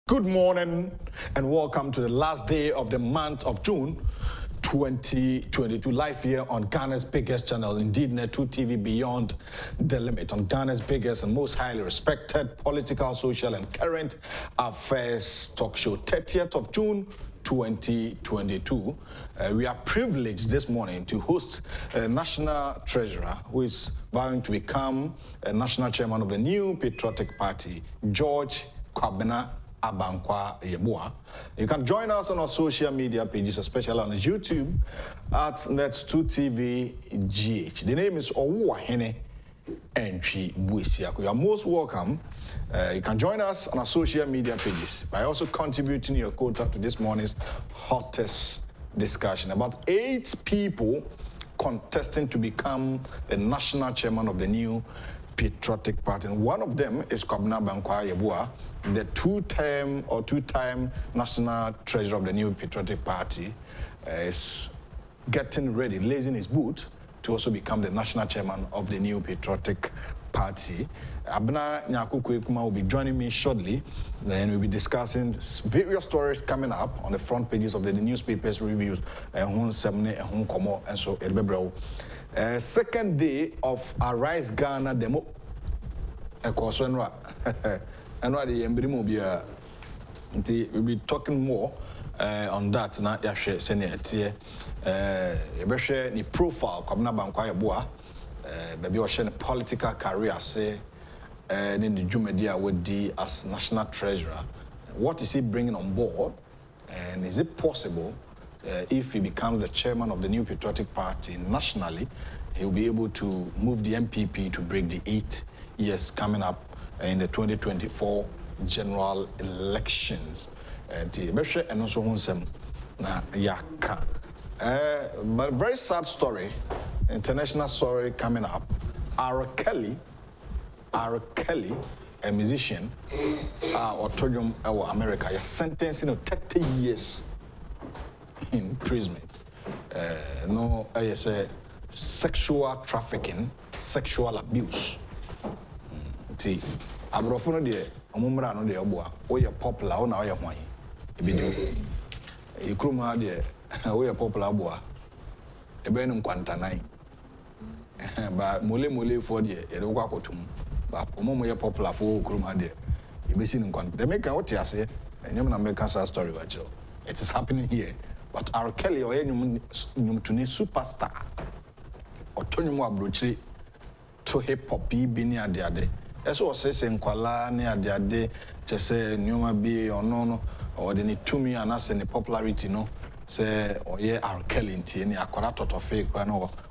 Good morning and welcome to the last day of the month of June 2022, live here on Ghana's biggest channel, indeed Net2 TV Beyond the Limit, on Ghana's biggest and most highly respected political, social and current affairs talk show, 30th of June 2022. We are privileged this morning to host a national treasurer who is vowing to become a national chairman of the new patriotic party, George Kwabena Abankwa, Yeboah. You can join us on our social media pages, especially on YouTube at Net2 TV GH. The name is Owuahene Entry Buisiako. You are most welcome. You can join us on our social media pages by also contributing your quota to this morning's hottest discussion. About 8 people contesting to become the national chairman of the new patriotic party. And one of them is Kwabena Abankwa Yeboah, the two-time national treasurer of the new patriotic party, is getting ready, lacing his boot to also become the national chairman of the new patriotic party. Abena Nyakukwekuma will be joining me shortly. Then we'll be discussing various stories coming up on the front pages of the newspapers, reviews, and so second day of Arise Ghana demo. And we'll be talking more on that. Now, the profile Kwabena Abankwa Yeboah, maybe we share a political career, say, in the Jumedia would be as national treasurer. What is he bringing on board? And is it possible, if he becomes the chairman of the new patriotic party nationally, he'll be able to move the MPP to break the 8 years coming up in the 2024 general elections? And also but very sad story, international story coming up. R. Kelly, a musician, Autorium America, you're sentenced to 30 years in imprisonment. No, I say sexual trafficking, sexual abuse. See, Abrofono de Omumra no de Yeboah, we are popular, now you're wine. You cruma de, we are popular boa. A benum quantanai. But mole for the Edoquacotum. But Omomo popular for cruma de. You be seen in quant. They make out here say, and you make us a story about you. It is happening here. But R. Kelly or any superstar or Tony Mwabruchi to hip hop be near the other. That's what says in Kuala near the other, just say Numa be or no, or they need to me and us in the popularity, no, say, or yeah, R. Kelly in Tiani, a corrupt of fake one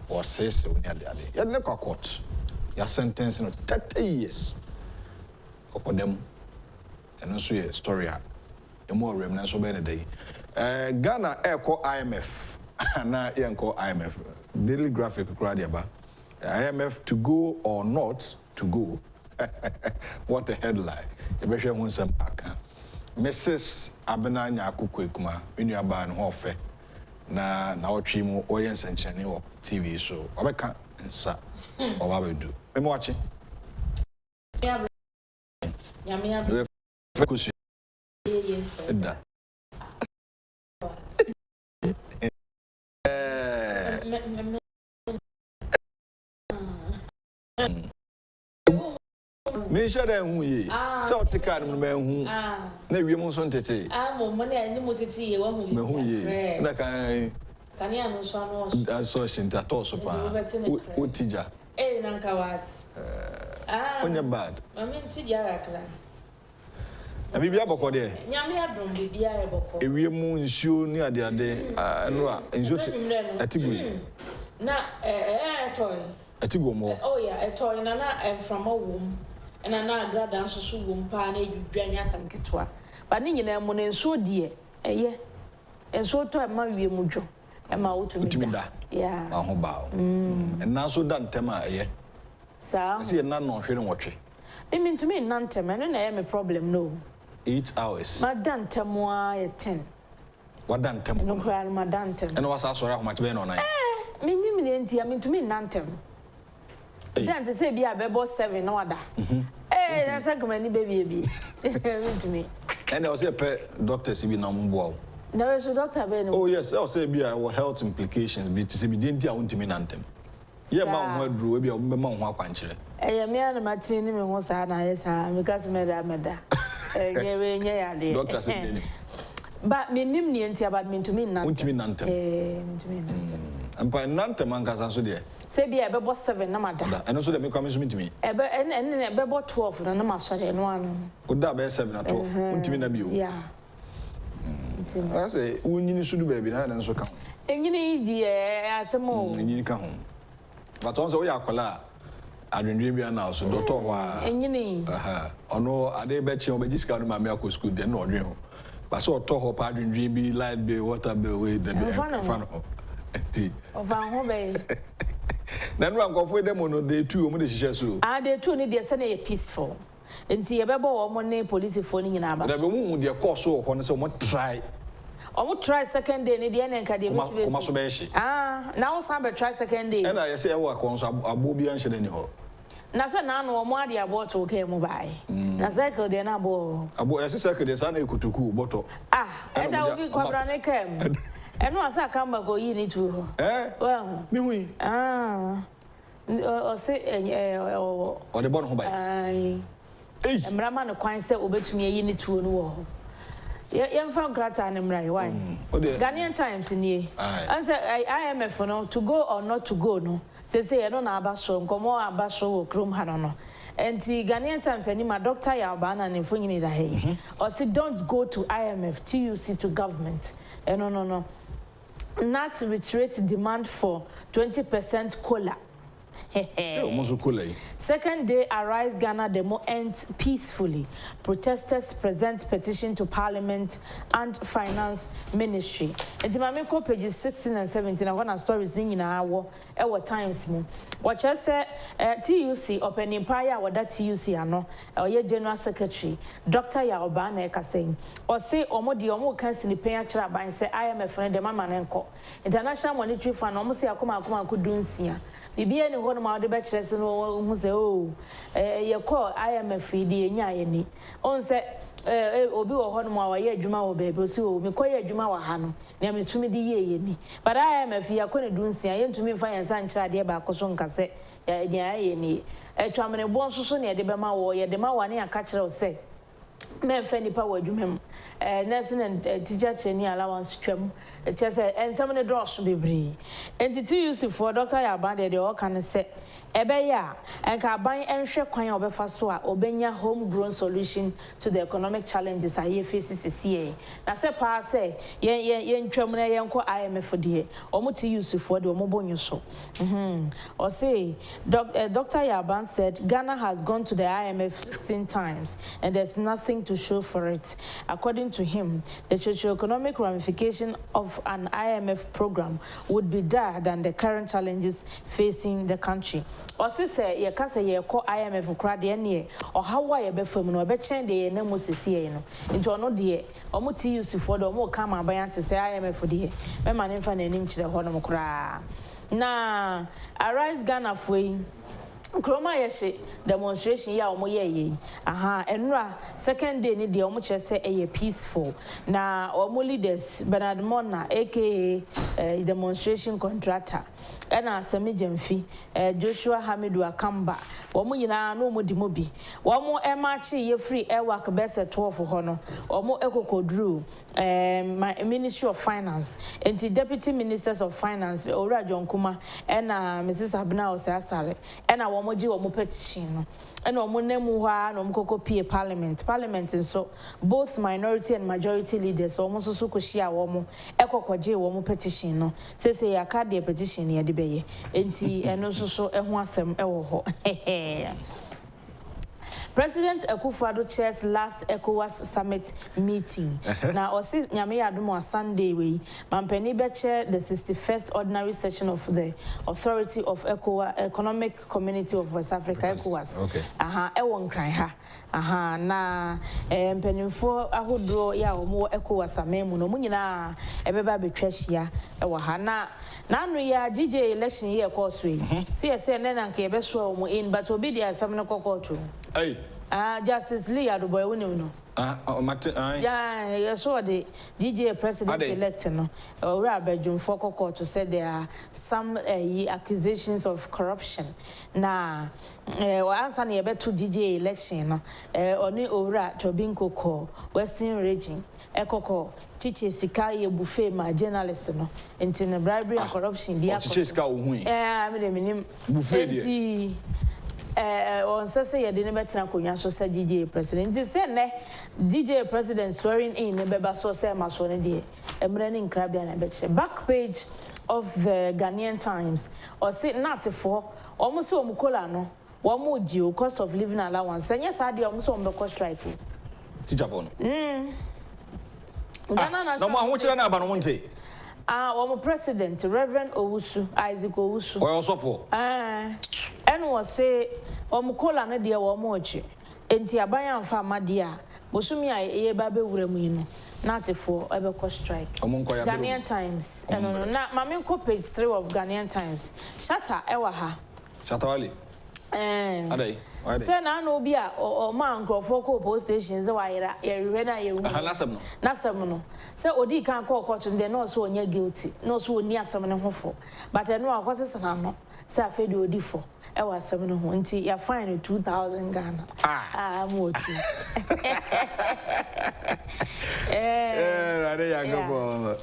or says near the other. You're never caught. You're sentenced in 30 years upon them. And also a story, a more remnants of any day. Ghana Air call IMF, na call IMF. Daily graphic crowd IMF to go or not to go. What a headline. Mrs. Abena Nyakukwekuma, when you are buying Hofe, na Chimo Oyens and Channel TV show. Obeka and Sa, or what we do. I'm watching. Me share them we. So take out me who. Na we mo so ntete. Mo money ani mo tete ye wa hu. Me hu ye. Na kan ya no so no. So shinta to so pa. O tija. Na nka wat. Onya bad. Mama ntija akla. Bibia boko de. Nyame adom bibia e boko. Ewie mu nsuo ni ade no a nsuo atigu. Na toy. Atigu mo. Oh yeah, toy na from a womb. And I now grad dance so womb pa na edwanya sam ketwa. Ba ni nyina mu ne nsuo de eye. Ensuo to e ma wie mu dwo. E ma wotumi da. Yeah. Ma ho ba. And now so dan tema eye. Sa. See na no hwe ne wotwe. Me to me nantem no na me problem no. 8 hours. Ma dan temo a 10. What dan temo? No kra ma dan tem. And was asori ahoma be no na. Me ni me ntia me to me nantem. Then to say be a bebo 7 no other. That's a comedy baby. To me. And I was a doctor CB number. There is a doctor Ben. Oh yes, I'll say be our health implications be to be didn't antimiнаntem. Yeah, man, what drew be a man who quencher. I am a matching him was because meda. Doctor said, but me nimni about me to me nantem. And by nantem and Gazaso dear. Say be a bebo 7 namada. And also they may come to me. And a bebo 12 and a master and one. Could that be 7 at all? Untimina. Yeah. I say, you should do baby, and so come. And you need as a more, and you come home. But also, we are cola. I didn't dream now, so Doctor, and you need. Oh no, I did bet you, but this kind of my milk was good, then no dream. But so Toho, pardon, dreamy, light bill, water bill, with the fun of tea. Of our home. Then we go for them on day 2, when she says so. Ah, they 2 need their Sunday peaceful. And see a baby or money police phoning in our baby with their course so on someone try. I would try second day in the academy. Ah, now some try second day. And I say, I work on some Abobi and Shenanigans. Nasa nano or more dear bottle came by. Nazako de Nabo. Abo as a second, the Sunday could bottle. Ah, and I will be Kwabena came. And once I come back, go in to her. Well, me, or say, or the bottom by. And Raman acquaint said, obey to me a unit to a wall. Young found Grata and Mrai, why? Ghanaian Times in ye. Answer IMF for no to go or not to go, no. Say, I don't know about so, come on, about so, Chrome Hanono. And the Ghanaian Times and my doctor Yabana and Fungini da hey. Or say, don't go to IMF, TUC to government. No. Not reiterate demand for 20% cola. Second day, Arise Ghana demo ends peacefully. Protesters present petition to Parliament and Finance Ministry. And to my pages 16 and 17, I want to stories in our times. What I said, TUC open empire, what that TUC ano, or your General Secretary, Dr. Yaobane saying, or say, Omodi Omo Kencity Media by say IMF and the Mamanenko. International Monetary Fund almost say Akuma could do sia. Bibi any one of the bachelors who say, oh, you call IMF the Nyani. On set, Obi or Honma, ye Juma or baby, so me call ye Juma or Hano, near me to me the ye. But IMF, you are going to do sia, to me fire and sunshine, dear Bacoson cassette, ye. A tramine born so near the Bama or ye, the Mawane and catcher say. Men Fanny Power Jumem, nursing and teacher Cheney allowance trim, and some of the draws should be bree. And the 2 use for Dr. Yabande, they all can say, Ebeya, and Cabine and share coin of Fasua, Obenya homegrown solution to the economic challenges I faces the CA. Now, say, yen Tremona Yanko IMF for dear, or more to use for the mobile show. Or say, Dr. Yaban said Ghana has gone to the IMF 16 times, and there's nothing to show for it. According to him, the socio-economic ramification of an IMF program would be dire than the current challenges facing the country. Or say, ye can't say ye call IMF crowd any, or how I be from no be change the name was no into no dear, or more to use for the more come and buy to say IMF for dear. My man in fan and inch the honor cry. Nah, Arise Ghana for Kroma yeshe demonstration ya omo ye aha enra second day ni de omo che say e peaceful na omo leaders Bernard Mona aka demonstration contractor na Sami Jemfi Joshua Hamidu Akamba omo nyina na omo di mobi omo e marchi ye free e work best 12 ho no omo ekokodru Ministry of Finance and the Deputy Ministers of Finance Ora Jonkuma na Mrs. Abna Osasare na moji wo petition no and omo nemu hwa no mkoko pie parliament so both minority and majority leaders omo so koshia wo mo ekokoje wo petition no say yaka de petition ye de beye enti eno so eho asem ewo ho President Akufo-Addo chairs last ECOWAS summit meeting. Now, Osi Nyame Adumo Sunday we Mampeni chair the 61st ordinary session of the Authority of ECOWAS Economic Community of West Africa ECOWAS. Okay. Aha, ewon kran ha. Aha, na mpenimfo ahodro ya omo ECOWAS amemu no munyina ebeba betwahia ewo ha na anu ya GJ election year course we. See say na nka ebe so omo in but obi dia asam no kokoto. Hey, Justice Lee Aduboye woni no. Yeah, you saw the DJ president-elect, no. Bedroom for court said there are some accusations of corruption. Now, answer near to DJ election, no. Oni Ora Tobinko call Western Region, Eco Chiche Sika buffet my journalist, no. Into the bribery and corruption. Chiche Sika win. I mean, buffet. On say you didn't better than so said DJ president. He said, DJ president swearing in Beba so say Masoni de Emrenin Krabian and back page of the Ghanaian Times or sit not for almost Mukolano, one more due cost of living allowance. And yes, I do almost on the strike. Agyapong. No more, what you know about one day? Our president, Reverend Owusu, Isaac Owusu. Well, also for. And was say, Omukola na dia womochi. Enti abayan fama dia. Bosumi a babe wuremino. Not for Ebeko strike. Ghanaian Times. No, na mamenko page 3 of Ghanaian Times. Shatta ewaha. Shatta wali. Say na no bia o man grofo ko post stations wayera ye na ye wu. Nasem no. Say odi kan call court de no so onye guilty. No so oni asem ne hofo. But no akose na no. Say afedi odi fo. E wa asem no ho nti ya fine 2000 Ghana. Mo tu. Rade ya go.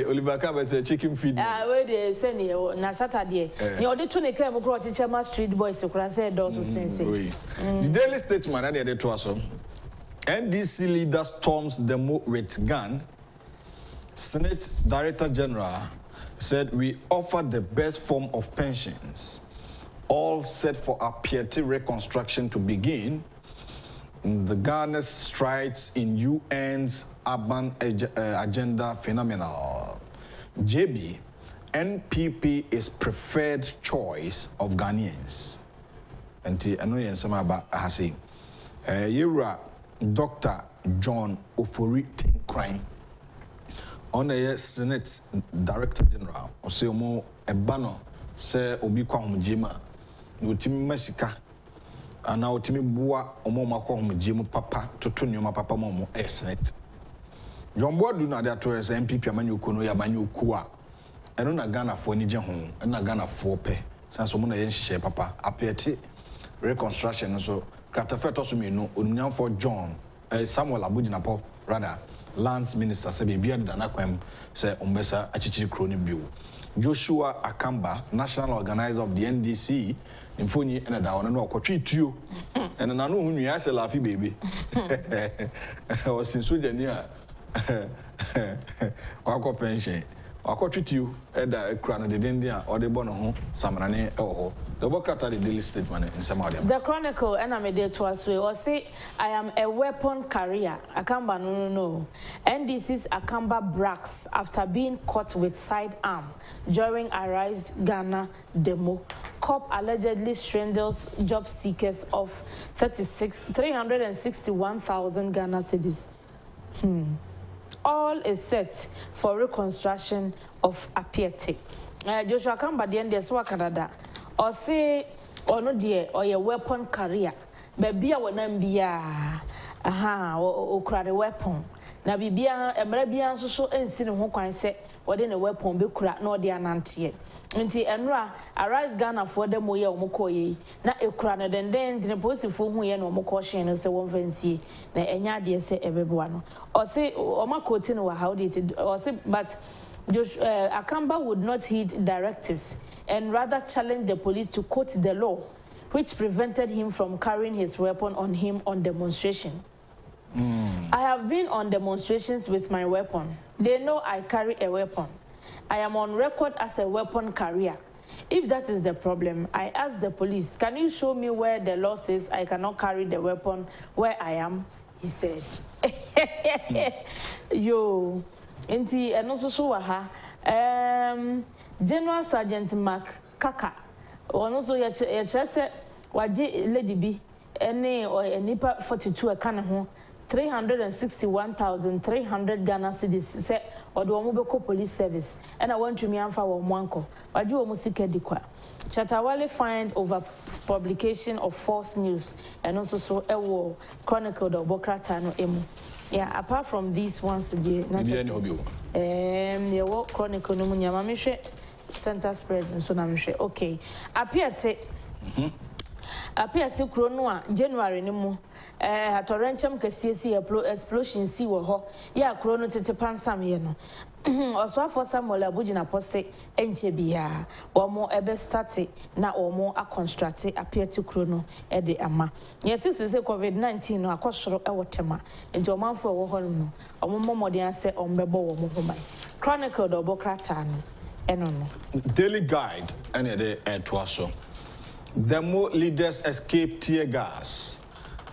Oliver Kaba say chicken feed. We dey say na Saturday. Ni odi to ne kan mo kro Chichema Street Boys kura say do so sense. The Daily Statesman and the other two NDC leader storms demo with gun. Senate Director General said we offer the best form of pensions, all set for a piety reconstruction to begin. The Ghana's strides in UN's urban agenda phenomenal. JB, NPP is preferred choice of Ghanaians. Enti anu yen sama ba ahase yewura Dr. John Ofori Tinkran on the Senate Director General o se omo eba no se obi kwa homjema na otimi masika ana otimi bua omo makwa homjemu papa toto nyoma papa mo Senate John Boadu na dia to MPP amanyo kono ya manyo ku a eno na Ghana fo ni je ho eno na Ghana fo pe sanso mo na yen hihye papa apeti reconstruction so Kratafeto Sumino Unyam for John Samuel Abujinapo rather Lands Minister say bia dana kwam say ombesa achichiri kroni bio Joshua Akamba National Organizer of the NDC Infoni ena da ono no kwatwi tuo ena na no hunua say lafi baby o sinso jani a wakọ pension akwatwitio eda ekura no dedende a ode bo no ho samrane ewo the bokrata the Daily Statesman in Somalia. The Chronicle and Amede to us or say I am a weapon carrier. Akamba no. NDC's Akamba brags after being caught with sidearm during Arise Ghana demo. COP allegedly strangles job seekers of 361,000 Ghana cedis. All is set for reconstruction of Apiete. Joshua Kamba the end so Canada. Or say or no dear or your weapon carrier. Baby bia o kra the weapon. Na bibia emrebia so ensi ne ho kwan se wode ne weapon be kura na ode anantie. Nti enra Arise Ghana for dem ye omokoye na ekura no den ne posifo hu ye na omokɔ no se won fancy na enya de se ebeboa no. Or say omakoti no wa how did or say but Akamba would not heed directives and rather challenge the police to quote the law, which prevented him from carrying his weapon on him on demonstration. I have been on demonstrations with my weapon. They know I carry a weapon. I am on record as a weapon carrier. If that is the problem, I ask the police, can you show me where the law says I cannot carry the weapon where I am? He said. Yo. Enti and also so ha General Sergeant Mark Kaka also ya chese waje lady bi ene or nipa 42 aka ne ho 361,300 Ghana cedis say or the Omubeko police service and I want to me and for Wanko. I do almost seek Chatawale fined over publication of false news and also so a war chronicled of Bokratano Emu. Yeah, apart from these ones, the war chronicle no munya center spread and so na okay. Appear to Kronoa January nimu hatorencham kesiesi explosion si wo ho ya krono tete pansam ye no oswa for Samuel Abugina poste enche bia omo ebe start na omo a construct appear to Krono e de ama yes say COVID-19 no akosoro e wotema enti omanfo wo ho no omo momode ase ombebo wo mo homan chronicle do bokrata no eno no daily guide ene de etwaso. Demo leaders escape tear gas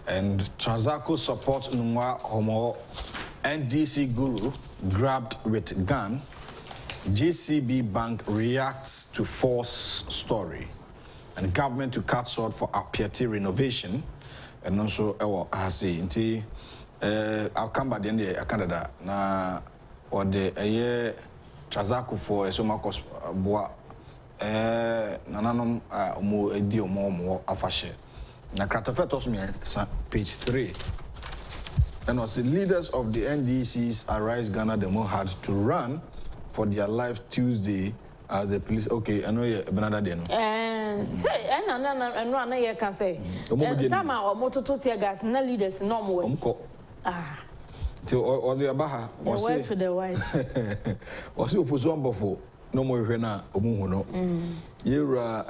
and Transaco support Nwa Homo NDC guru grabbed with gun. GCB Bank reacts to false story and government to cut short for Apiati renovation and also Hasi. I'll come back then Canada na or the Transaco for Somakos Boa. Nananom mo edi mo afashe na kratafetos me page 3 and was the leaders of the NDC's Arise Ghana demo had to run for their life Tuesday as the police I know you another day no say no na ye can say time our motor to tear gas na leaders no mo till or the abaha was wait for the wise was you for so no more na omuhuno yera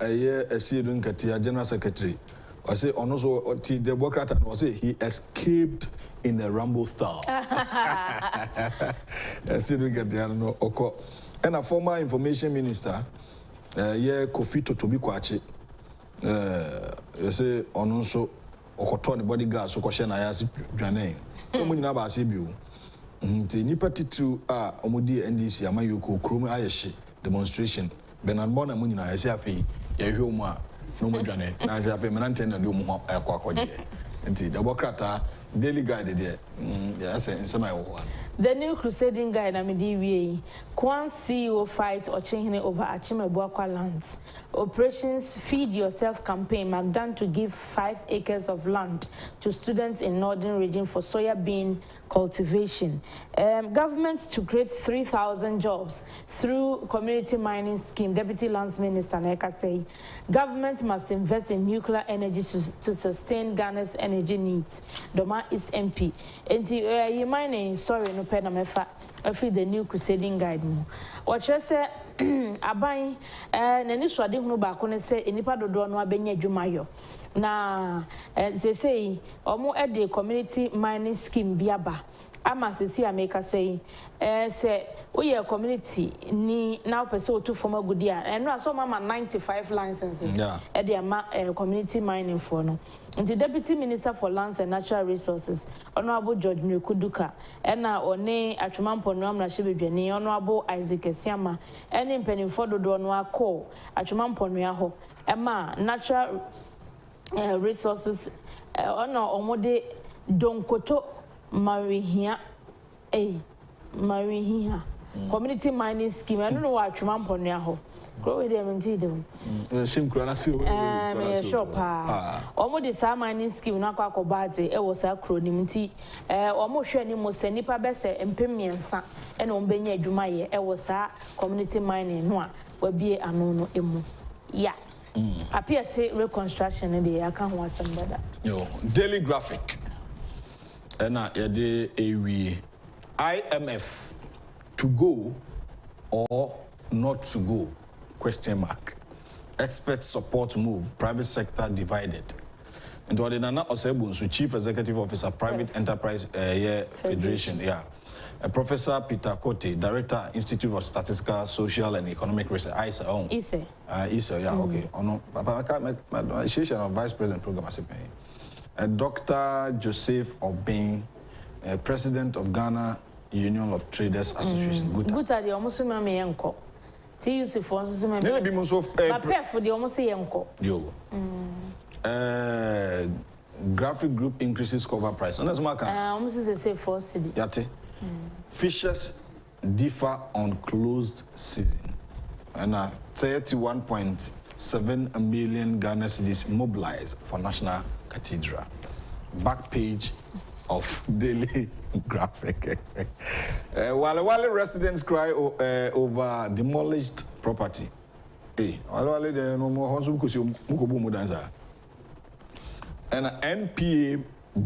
asiedu nkati general secretary I say ono so the Democrat and say he escaped in a rumble style asiedu nkati no oko and a former information minister Kofi Totobi Kwachi say ono so okoto ne bodyguard so ko hye na ya se dwane omu nyina ba ase bio nti nipa titu a omudi NDC amayoko krom ayehye demonstration benanbona mu nyina ese afi ya hwe mu a no modwane na ja afi menante na de mu akwakoje nti Democrat daily guide there ya say nsema wo the new crusading guide na MDWA Kwan CEO fight Ochenhene over Agyapong lands. Operations Feed Yourself campaign Magdan to give 5 acres of land to students in northern region for soya bean cultivation. Government to create 3,000 jobs through community mining scheme. Deputy Lands Minister Neka say government must invest in nuclear energy to sustain Ghana's energy needs. Doma East MP. And you mining story no pen mefa afi the new crusading guide mo. What you say aban nani swade hunu ba ko ne se enipa dodo no abenya dwumayo na say omo e de community mining scheme biaba ama sesi ameka say say oye community ni now person otu from agudi a no aso mama 95 licenses e de ama community mining for no. The Deputy Minister for Lands and Natural Resources, Honorable George Nkuduka, ena one Agyapong na shebedwane Honorable Isaac Esiama, ene mpanimfo dodo no akọ Agyapong ho ema natural resources ona omode donkoto marihia marihia community mining scheme. I don't know what Agyapong ho grow with them and see them. Shop. Almost the mining scheme, not quite bad. It was a acronym. Almost any most any pabes and pemiensa and on Benya Jumaye. It was a community mining. No, will be a no emu. Yeah. Appear to reconstruction and the account was somebody. Yo, Daily Graphic. And IMF to go or not to go? Question mark. Experts support move. Private sector divided. And what Nana Osebunsu, Chief Executive Officer, Private Enterprise Federation. Yeah. Professor Peter Kote, Director, Institute of Statistical, Social and Economic Research. ISA. ISA, yeah, okay. Papa, she's a Vice President Program. Dr. Joseph Obeng, President of Ghana Union of Traders Association. Good idea. Almost me yanko. TUC for us. Maybe most of. But pay for the almost yanko. Yo. graphic group increases cover price. Honest market. Almost say 4 cedi. Yate. Fishes differ on closed season. And 31.7 million Ghana cedis mobilized for National Cathedral. Back page of Daily Graphic. Wale residents cry over demolished property. Wale de no more honsu because you mukobu mudanza. And NPA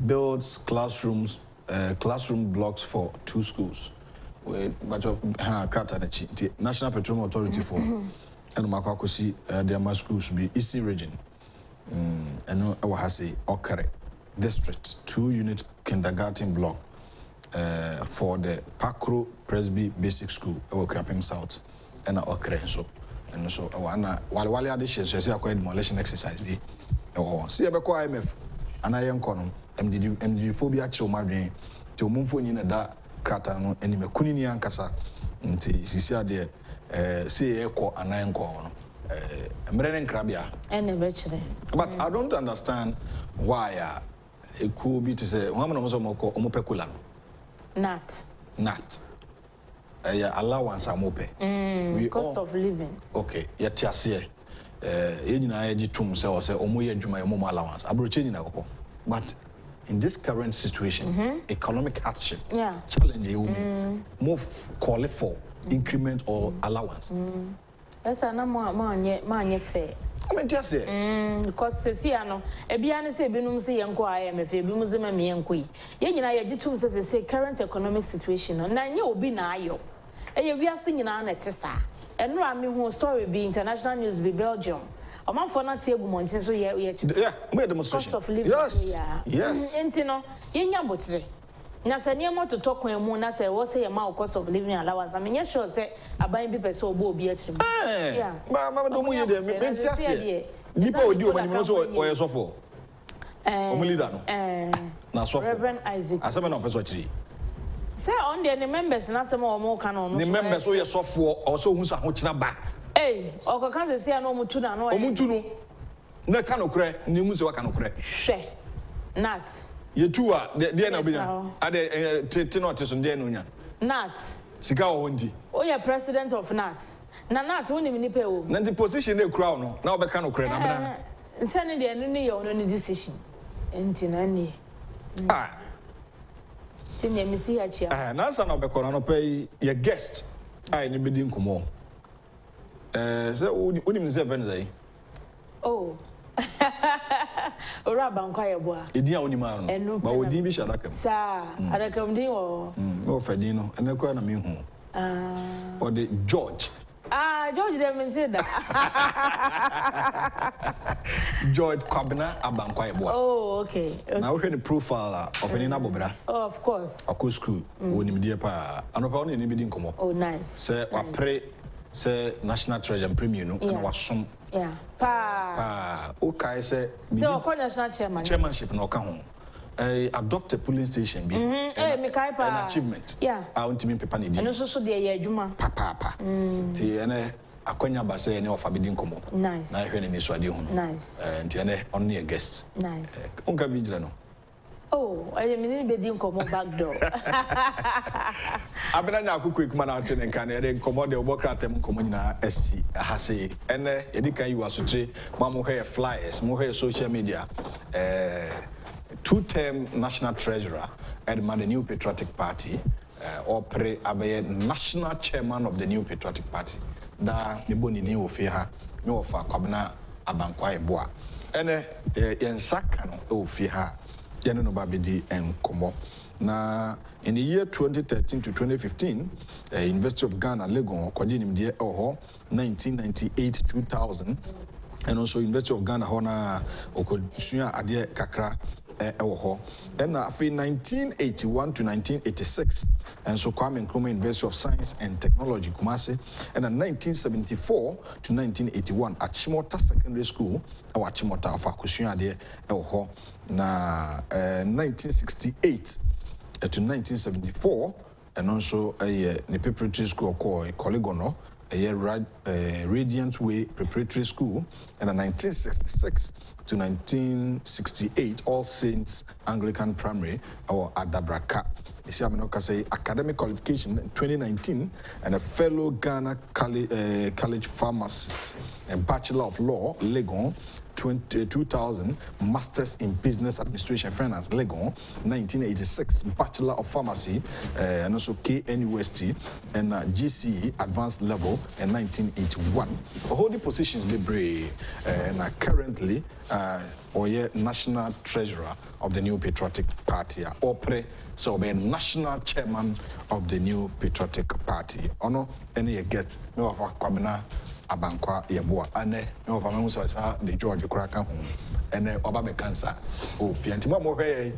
builds classroom blocks for 2 schools. But National Petroleum Authority for and Makwakosi their schools be Eastern region. And Awahase Okare district 2-unit kindergarten block for the Pakro Presby Basic School, Kwabena South, and Okare so. And so while addition so say demolition exercise be see abeko IMF and I am kono MD phobia cho madwen to mumfo nyina da krata no anime kunini ankasa nti sisi ade say ekọ anan ko no mrene nkrabia but I don't understand why it could be to say one no so moko omopekula not allowance amope cost of living okay yetiase nyina agi tum say o say omoye adwuma ye momo allowance abroche nyina kokko but in this current situation economic hardship challenge you more call for increment or allowance yes na mo fair I mean just say because say no ebia ne say binum say yenko IMF ebinum say ma me yenko yi ye nyina ye gitum say current economic situation na nye obi na ayo eye wiase nyina na tesa eno ami hu story be international news be Belgium omanfo na tie gu montin so ye we demonstration cost of living yes enti ye nya botre na se ne mo toto kwan mu na se wo say ye ma cost of living allowance am nye sure say aban bi pese obo obi achirim ma do mu ye de me tiase nipa odi o mani so o ye sofo o mu leader no na sofo Reverend Isaac asema na pese o chiri say on the members na asema o mo kan no the members o ye sofo o so hu sa ho kina ba oko kan se sia no mutu na no o mutu no na ka no kure ni mu se wa ka no kure hwe nat yetu a de na obinya ade te no te so de no nya nat sika o ndi o ye president of nat na nat woni mi nipa wo na the position e kura no na obeka no kure na bana nse ne de no ne ye ono ne decision enti na ne tinye mi si ya chia na sa na obeka no pay ye guest ai ni bedi nkomo say unim say friends ai ora Abankwa Yeboah edin a onima no ba odin bi shadaka sa adaka mdin wo no fadin no enekwa na me hu or the George George dem say that George Kwabena Abankwa Yeboah okay now we the profile of Penina Bobra of course akọ school onim die pa anopa oni ni bidi nkomo nice say wa pre say national treasure premier no na wasom okay say so national chairmanship no ka ho adopt a polling station be me kai pa an achievement I want to mean paper ni eno so de ye adwuma papa ti ene akonya ba say ene ofa bidi nkomo nice na hwe ne so ade ho nice ti ene on a guest nice onka bi jira no I mean bedi nkomo back door abena nya akukọ ekuma na ate ne nka na ede nkomo de obokratem nkomo nyina asi ahase ene edika yi wasotre ma mo hwe flyers mo hwe social media two-term national treasurer at the New Patriotic Party or pre abaye national chairman of the New Patriotic Party da ne boni din ofi ha me ofa Kwabena Abankwa Yeboah ene yensaka no ofi ha yene no babedi enkomo na in the year 2013 to 2015 University of Ghana Legon kwajinim die 1998 2000 and also University of Ghana hona okosua ade kakra and after 1981 to 1986 and so Kwame Nkrumah University of Science and Technology Kumasi and in 1974 to 1981 at Chimota Secondary School or Chimota of Akusua de na 1968 to 1974 and also a preparatory school called Coligono a Radiant Way Preparatory School and in 1966 to 1968, All Saints Anglican Primary, or Adabraka. You see, I'm not say academic qualification in 2019, and a fellow Ghana college pharmacist, a Bachelor of Law, Legon, 2000, Masters in Business Administration Finance, Legon, 1986, Bachelor of Pharmacy, and also KNUST, and GCE Advanced Level in 1981. Holding positions be brave, and currently, National Treasurer of the New Patriotic Party, Opre, so be National Chairman of the New Patriotic Party. Ono, any guest, no of Kwabena, Abankwa, Yeboah, and no of Amusa, the George Kraka home, and Obama cancer. Oh, Fiantima Mohe,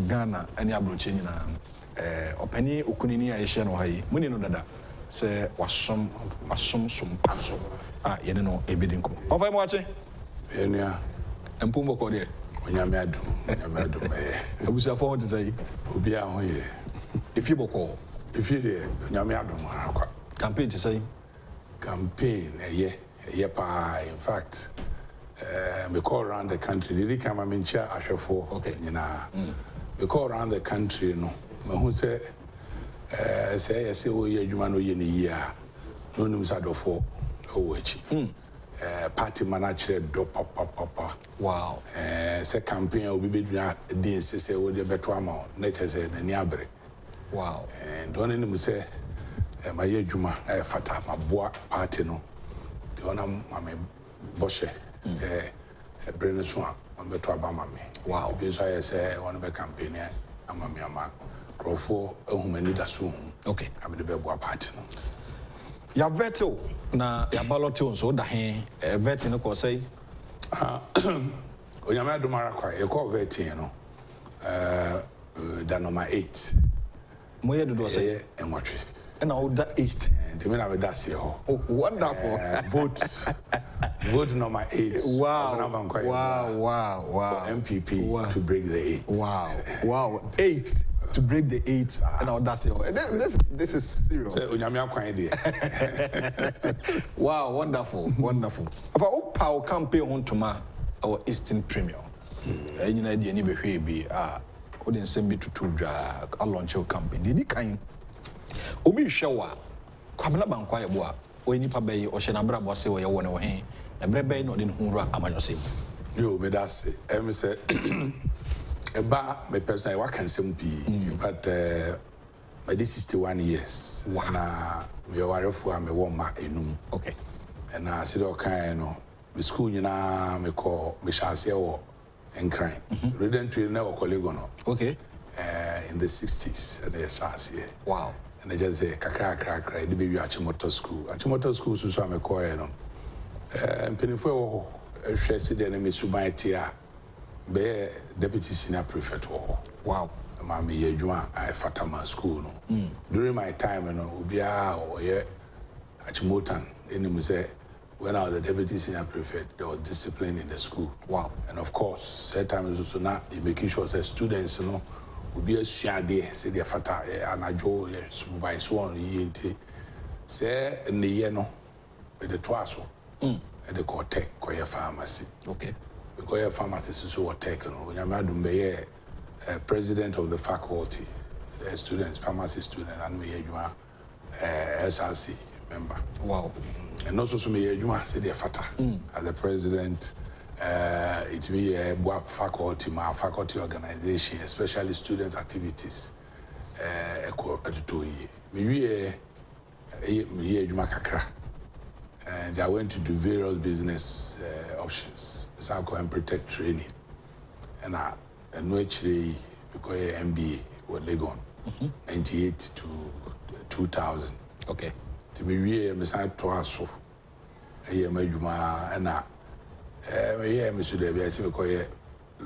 Ghana, and Yabruchina, Openi, Ukunini, Asian or Hai, Munino Dada, say, was some passo, you know, a bidding. Of I'm watching, and Pumbo Code. When you're mad, I was a phone to say, be out here. If you call, if you did, you're mad, campaign to say, campaign, yeah, in fact, we call around the country. Did he come? I'm in chair, Asher for, okay, you know, we call around the country, you know, who say, I say, oh, yeah, you man, you year, no news out of four, oh, which. Party manager do papa. Wow. Say campaign will be doing this. Say what the better amount. Next say the niabre. Wow. And don't any say my juma fata my boy party no. The one I'm boshe say brain so on better abama me. Wow. Because I say one be campaign I'm a mama. Crofo ehumani da so. Okay. I'm the boy party no. Ya veto na ya ballot so da he vet no ko say onyame adomara kwa e ko vet no da number 8 mo ye do say enwatwe na o da 8 de me na me da se ho. Oh, wonderful. Vote number 8. Wow. Wow. For MPP to break the 8. Wow. 8 to break the 8, and all that's it. This is serious. Wow, wonderful. If I power campaign on to our Eastern Premier, you know, the any be couldn't send me to drag a launch your campaign. Did he kind? Obi shower, Kwabena Abankwa Yeboah, when you pay or Shanabra was or you want to hang, and Brebe not in Hura Amajosim. You, me that's it. Say. About my personal work can some be, but my this 61 years. Wow. We are for me one mark enum. Okay. And I said okay, no. The school you know me call me shall say and crying. Reading to never colleague no. Okay. In the 60s and the SARS here. Wow. And I just say kakra the baby Agyapong school. Agyapong school so me call no. And penifo share the enemy subaiti be deputy senior prefect. Wow. Mami yejuma I fatama school no. During my time no ubia or ye Agyapong any say when I was the deputy senior prefect there was discipline in the school. Wow. And of course that time is also not making sure that students you know ubia suade say the fata anajo supervise one yente say in the year no with the twaso at the Cortec Koya pharmacy. Okay. Because your pharmacist is so taken. When you're madam be president of the faculty, students, pharmacy student, and me you are SRC member. Wow. And also so me you are say the fata as the president. It be a faculty, my faculty organization, especially student activities. Me you kakra. And I went to do various business options. So I go and protect training. And I actually because MBA with Legon, 98 to 2000. Okay. To be real, I started to ask so. I am a Juma and I am Mr. Debbie. I say because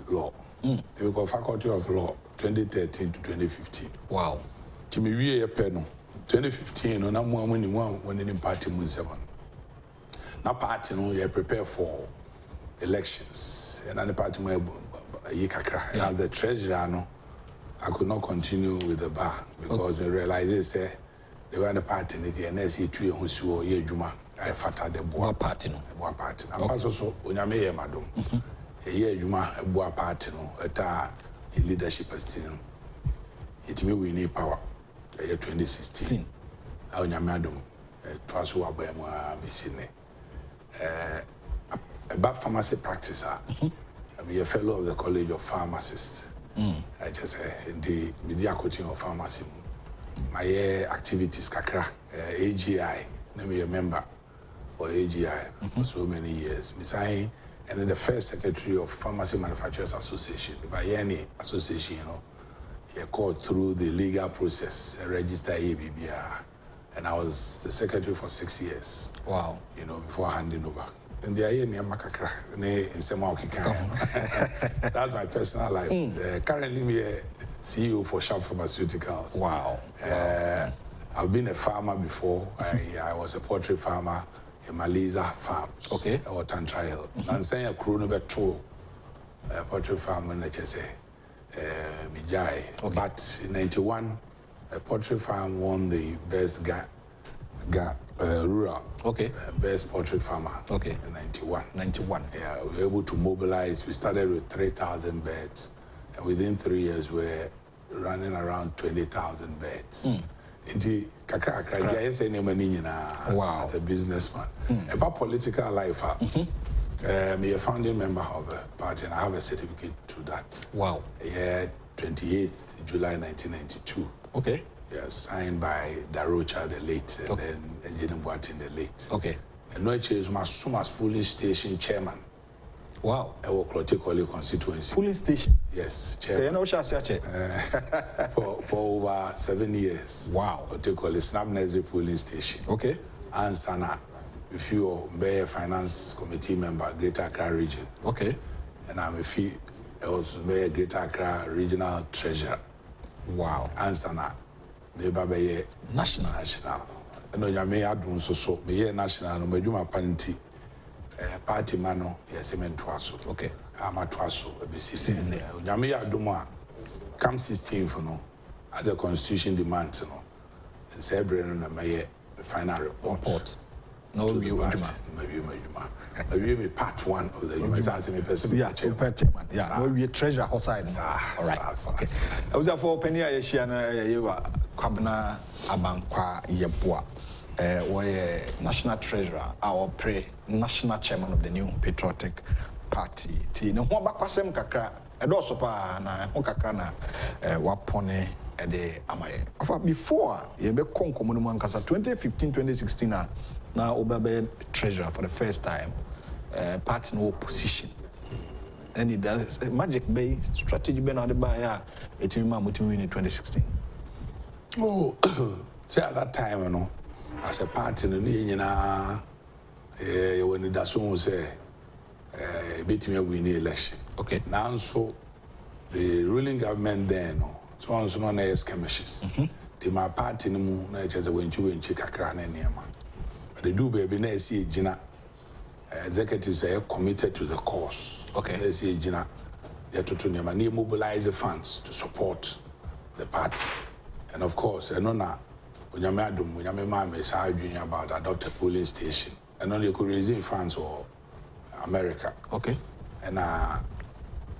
law. They go faculty of law 2013 to 2015. Wow. To be real, 2015. No, I'm one in party mun 7. Now party no you prepare for elections and the party may yikakra and as the treasurer no I could not continue with the bar because we realized say they were the party the NSC 2 who saw ye juma I fata the boa party no boa party and also onyame ye madam year Juma Yeboah party no at a leadership as team. It may we need power. 2016. Our madam, twice who are by Missine. About pharmacy practice. I'm a fellow of the College of Pharmacists. I just say in the media coaching of pharmacy. My activities, kakra, AGI, let me a member or AGI for so many years. And then the first secretary of Pharmacy Manufacturers Association. If I hear any association, you know, you're called through the legal process, register ABBR. And I was the secretary for 6 years. Wow. You know, before handing over. And the idea near Makakra, in that's my personal life. Currently, I'm a CEO for Sharp Pharmaceuticals. Wow. I've been a farmer before. I was a poultry farmer in Maliza Farm. Okay. Or Tantra Hill. I'm saying a crew number 2, a poultry farm in HSA, Mijai. Okay. But in 91, a poultry farm won the best rural. Okay. Best poultry farmer. Okay. In 91. 91. Yeah, we were able to mobilize. We started with 3,000 beds, and within 3 years, we're running around 20,000 beds. Wow. As a businessman. About political life, I'm a founding member of the party, and I have a certificate to that. Wow. Yeah, 28th July 1992. Okay. Yeah, signed by Darocha the late, and then Engineer Boatin the late. Okay. And no is my Sumas polling station chairman. Wow. I work Cloticoli constituency. Polling station? Yes, chairman. For over 7 years. Wow. Cloticoli Snap Nesri polling station. Okay. And Sana, if you are a finance committee member, Greater Accra region. Okay. And I'm also a Greater Accra regional treasurer. Wow. And Sana. National. No, you may add one so me national, no, but you my party, party mano, yes, cement twasso. Okay. I'm a twasso, a BC. You may add more come 16 for no, as the constitution demands, no, and say, Brennan, my final report. No, you maybe part 1 of the human person. Yeah, chairman. Yeah, no, we treasure outside. All right. Okay. I was for Penny Kwabena Abankwa Yeboah. We're national treasurer, our national chairman of the new patriotic party. No one back wasem kakra. Also pa na kakra na wapone ede amaye. Before you be konkomu no ankasa 2015-2016 na obabe treasurer for the first time. Party no opposition. And it does magic bay strategy be na the buy it win in 2016. Oh, say at that time, you know, as a party, you know, when the Dasun say, beat me win the election. Okay. Now, so the ruling government then, so on so on as skirmishes. The my party no more, just went to win Chikakran and Yama. But they do baby, they see Gina executives are committed to the cause. Okay. They see Gina, they're to mobilize the funds to support the party. And of course, I know now, when you're arguing about adopt a polling station, and only you could raise funds for America. Okay. And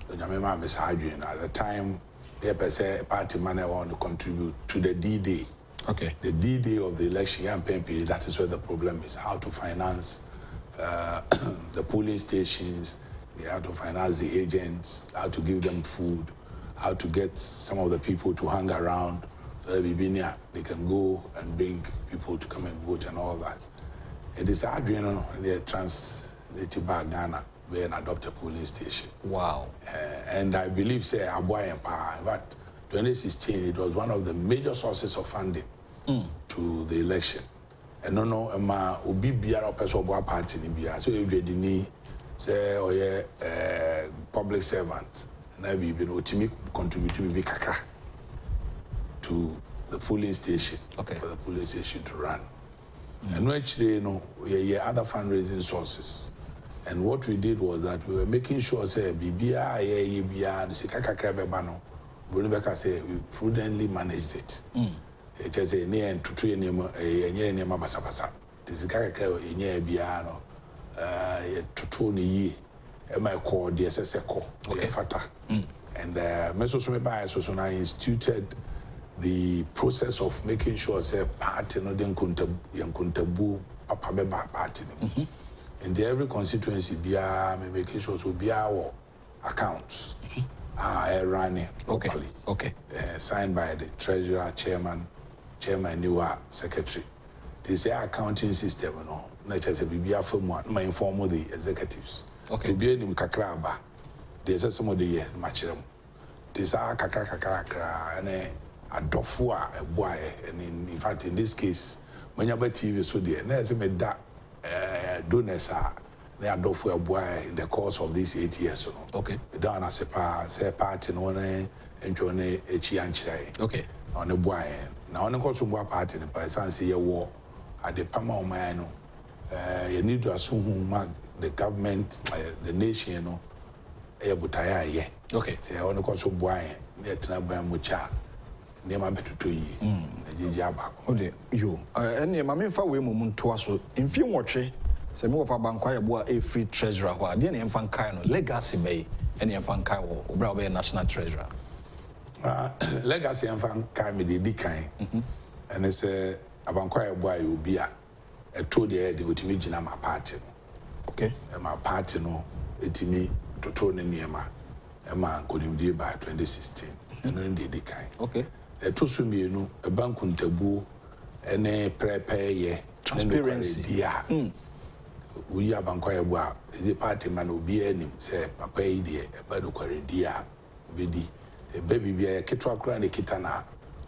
when you're arguing at the time, the party money want to contribute to the D-Day. Okay. The D-Day of the election campaign period, that is where the problem is, how to finance the polling stations, how to finance the agents, how to give them food, how to get some of the people to hang around. They can go and bring people to come and vote and all that. It is hard, you know, they translated back Ghana, where an adopted polling station. Wow. And I believe, say, Yeboah in power. In fact, 2016, it was one of the major sources of funding to the election. And no, Obi Biara person Yeboah party ni Biara. So you didn't say, oh yeah, public servant. And I be ultimately contribute to be kakra to the polling station. Okay. For the polling station to run. And actually, you know, we had other fundraising sources. And what we did was that we were making sure, say, BBI, say, we prudently managed it. It just a near and to train him a basabasa. This is to my call the SSA call, fata. And I instituted the process of making sure say party no den kuntabu papa beba party. And every constituency be making sure to be our accounts running properly. Signed by the treasurer, chairman, newer secretary. They say accounting system, no. Not just a BBA firm one, my inform the executives. To be in Kakraba, there's some of the year, matchroom. These are kakra, and a dofua, a boy, and in fact, in this case, when you're TV, so dear, there's a that donors are they are dofua boy in the course of these 8 years. Down as a party, no one enjoying a chianchai. On a boy. Now, on the course of one party, the person say a war at the Pama Mano. You need to assume the government, the nation, you know, butaya. Say, on the course of boy, yet not by mucha. Near my better 2 years. You, and your mammy for women to us in few watching. Say more of Abankwa Yeboah a free treasurer who are the infant kind legacy bay, any infant kind or Bravo national treasurer. Legacy infant kind with the decline. And it's a Abankwa Yeboah will be a told the head with me in my party. And my party no, it me to turn in Yema. And my couldn't be by 2016. And then they decline. The two swim, you know, a bank on taboo and a prepare ye transparency. We are Abankwa Yeboah, the party man will be any, say, Papa, dear, a baduquary dear, biddy, a baby be a kitwa grand kitana,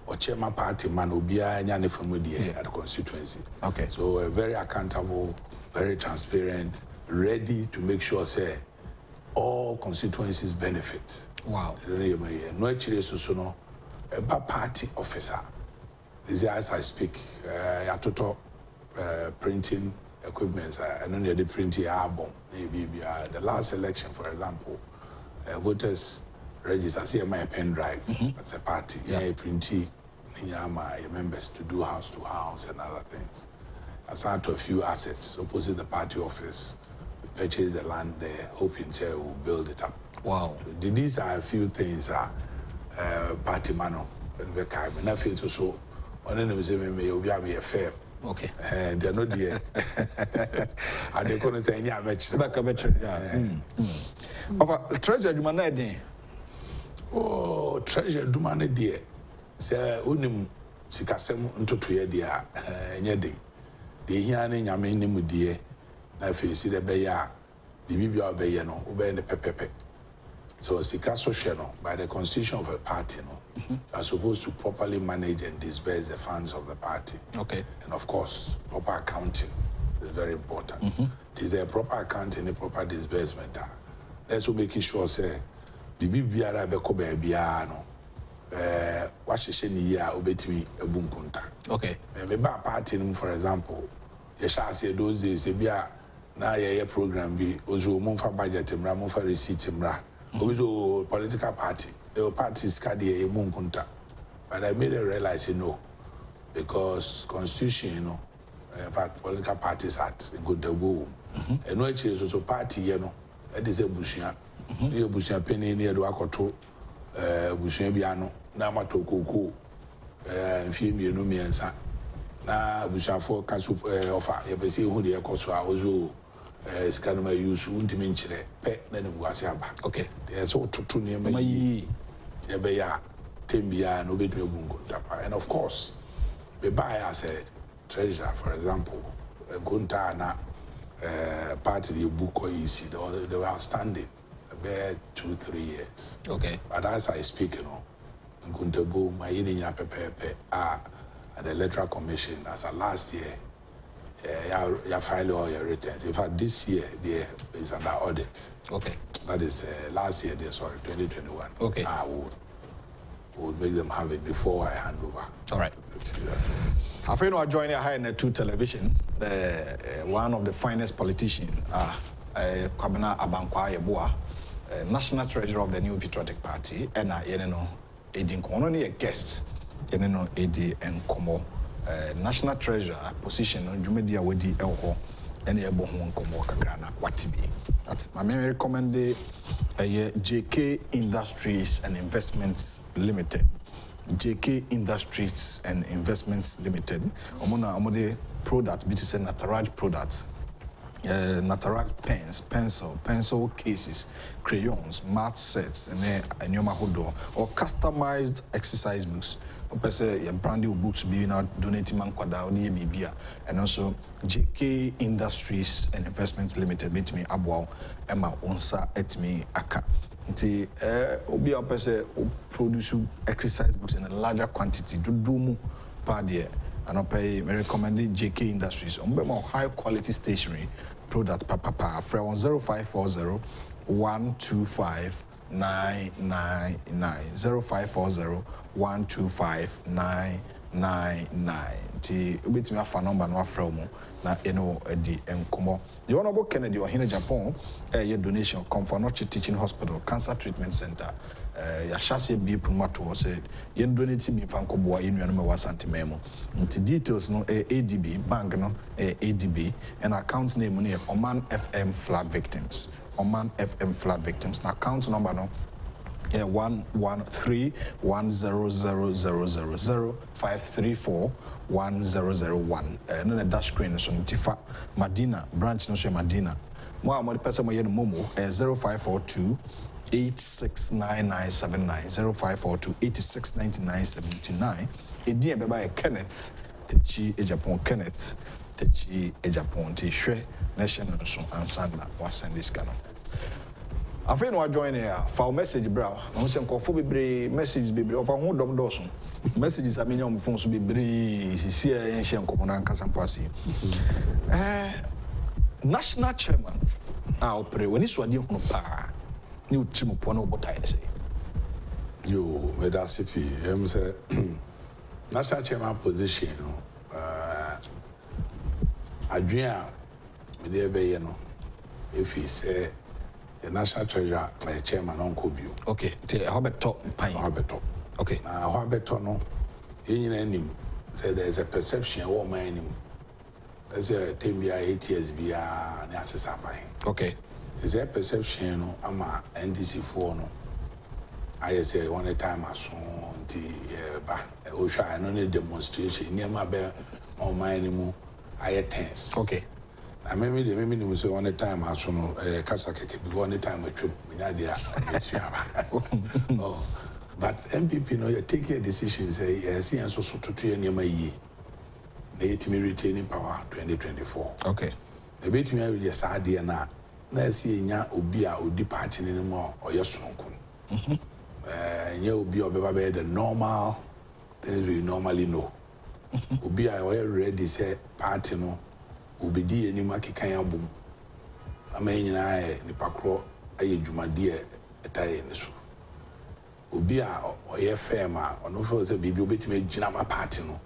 or chairman party man will be a yanni from at the constituency. So very accountable, very transparent, ready to make sure, say, all constituencies benefit. Wow. No actually so a party officer. This is as I speak, total printing equipment, and only the printing album. Maybe the last election, for example, voters register, see my pen drive. That's a party. Printing, my members to do house to house and other things. Assigned to a few assets opposite the party office. We purchase the land there, hoping say we'll build it up. Wow. So these are a few things party mano. And I feel so. One of them say me will be a fair. And they're not there. And they couldn't say any match. Treasure do man. Oh, treasure do man dear. Say unim sikasem into 2 years dear. Nyedi. The hiane nyame nimu dear. Na feel see the beya. Bibi obey no. Obey the pepepe. So sika social by the constitution of a party are supposed to properly manage and disburse the funds of the party. And of course, proper accounting is very important. It is a proper accounting, a proper disbursement. Let's make sure say bibi biara beko bia no wahye ni ya obetimi ebunkunta. Me ba party for example, ye sha say those days e bia na ye program bi ozo mo fa budget mra mo fa receipt mra. Also, political party, the parties carry a munkunta. But I made them realize, because constitution, in fact, political parties act in good go. And no actually is also party, that is a bushia. You bushia penny near the Wakoto, bushia biano, Namato Coco, and Fimi Numiansa. Now, bushia for council offer, you see who the Ecosa also. Scanama use won't mention it, pet, then it was yaba. There's all to near me. Yabaya, Timbia, no bit bungo. And of course, we buy as a treasure, for example, a Guntana party book or easy, they were outstanding about 2-3 years. But as I speak, Guntabu, my eating pepe at the electoral commission as a last year. You file all your returns. In fact, this year there is under audit. That is last year, 2021. I would make them have it before I hand over. All right. I feel I joined here in 2 television. One of the finest politicians, Kwabena Abankwa Yeboah, national treasurer of the New Patriotic Party, and only a guest, Edi and Komo. National treasurer position on Jumedia Wedi Elko any Yeboah nkomo kakra na watibi. I may recommend the JK Industries and Investments Limited. JK Industries and Investments Limited. Omode product, BTC Unauthorized products. Unauthorized pens, pencil cases, crayons, math sets, and nyoma hodo or customized exercise books. Your brand new books being out donating Abankwa Bibia, and also JK Industries and Investments Limited. Meet me Abwao Emma Onsa etme aka. Nti obi a person produce exercise books in a larger quantity. Do mu per day. And I recommend JK Industries. More high quality stationery product papa from 0540 125 999 0540 125 999. Ti wait me afa number no afra mu na eno edi enkomo. The Honorable Kennedy or Agyapong your donation come for North Teaching Hospital Cancer Treatment Center. Yashase bi promoter said yen donate me fan ko boa enu no me wasante memo. Nti details no ADB bank no ADB and account name no Oman FM flood victims. Oman FM flood victims. Na account number no 113-100000534-1001. No na dash screen so ntifa Madina branch no so Madina. Mo a mo person mo ye no momo 0542 869979 0542 869979. Edi ebeba Kenneth Techi Agyapong Kenneth Techi Agyapong te hwe nation no so ansanda wa send this canon. I feel no join here for message bra. I say nkofo bebre messages bebre of ho dom doso. Messages a many on phone so bebre sisi e hye nkomo na nkasa mpasi. National chairman opere when is wadi hono pa. Ni utrimu po na obotai say. Yo, medasipi em say national chairman position adwea me dey be ye no if he say the national treasurer chairman Uncle Bio. Okay, Hobeto Pine. Hobeto. Okay. Hobeto no. You say there is a perception of my name. There's a 10 8 years be a okay. There's a perception no ama NDC4 no. I say one time I saw the Osha and only demonstration near my bear on my name. I tense. Okay. I maybe the say one time I saw Kasa Keke because one time I trip oh, but MPP no you take a decision say see and so to 2 year my year. They retaining power 2024. Okay. The bit me with your idea na see nya obi a odi party ni mo or your sonko. Nya obi obeba the normal things we normally know. Obi a ready say party no obedi enim akikan abom. Ama nyina ni pakro aye dwumade etaye ne so. Obi a oye firm a ono feel say bibi obetime gina ma party no.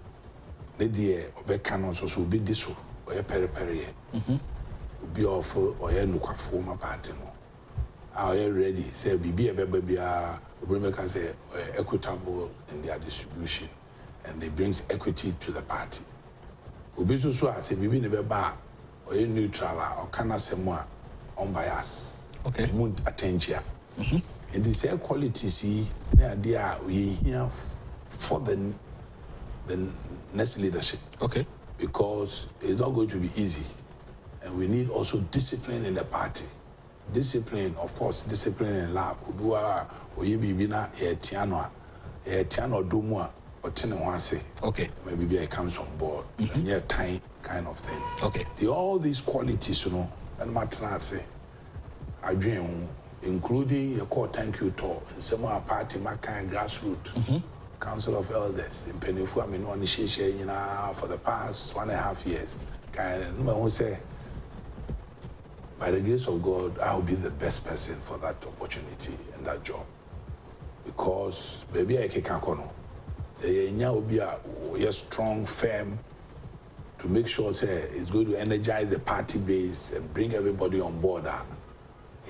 Ne die obeka no so obi di so oye periperi. Obi ofo oye nukwafo ma party no. Are you ready? Say bibi ebeba bia obi can say equitable in their distribution and it brings equity to the party. Obi so say bibi ne beba oye neutral or kana semwa unbiased. Okay. Mood attention. And this quality see they are we here for the next leadership. Okay. Because it's not going to be easy. And we need also discipline in the party. Discipline, of course, discipline in love. Okay. Maybe I comes on board. And yeah, time kind of thing. Okay. All these qualities, and Martin say, I dream, including your core thank you talk, and some of our party, my kind grassroots, Council of Elders, in Penifu, I mean, one for the past 1.5 years. Kind of say, by the grace of God, I'll be the best person for that opportunity and that job. Because baby I can't say will be a strong, firm to make sure say it's going to energize the party base and bring everybody on board.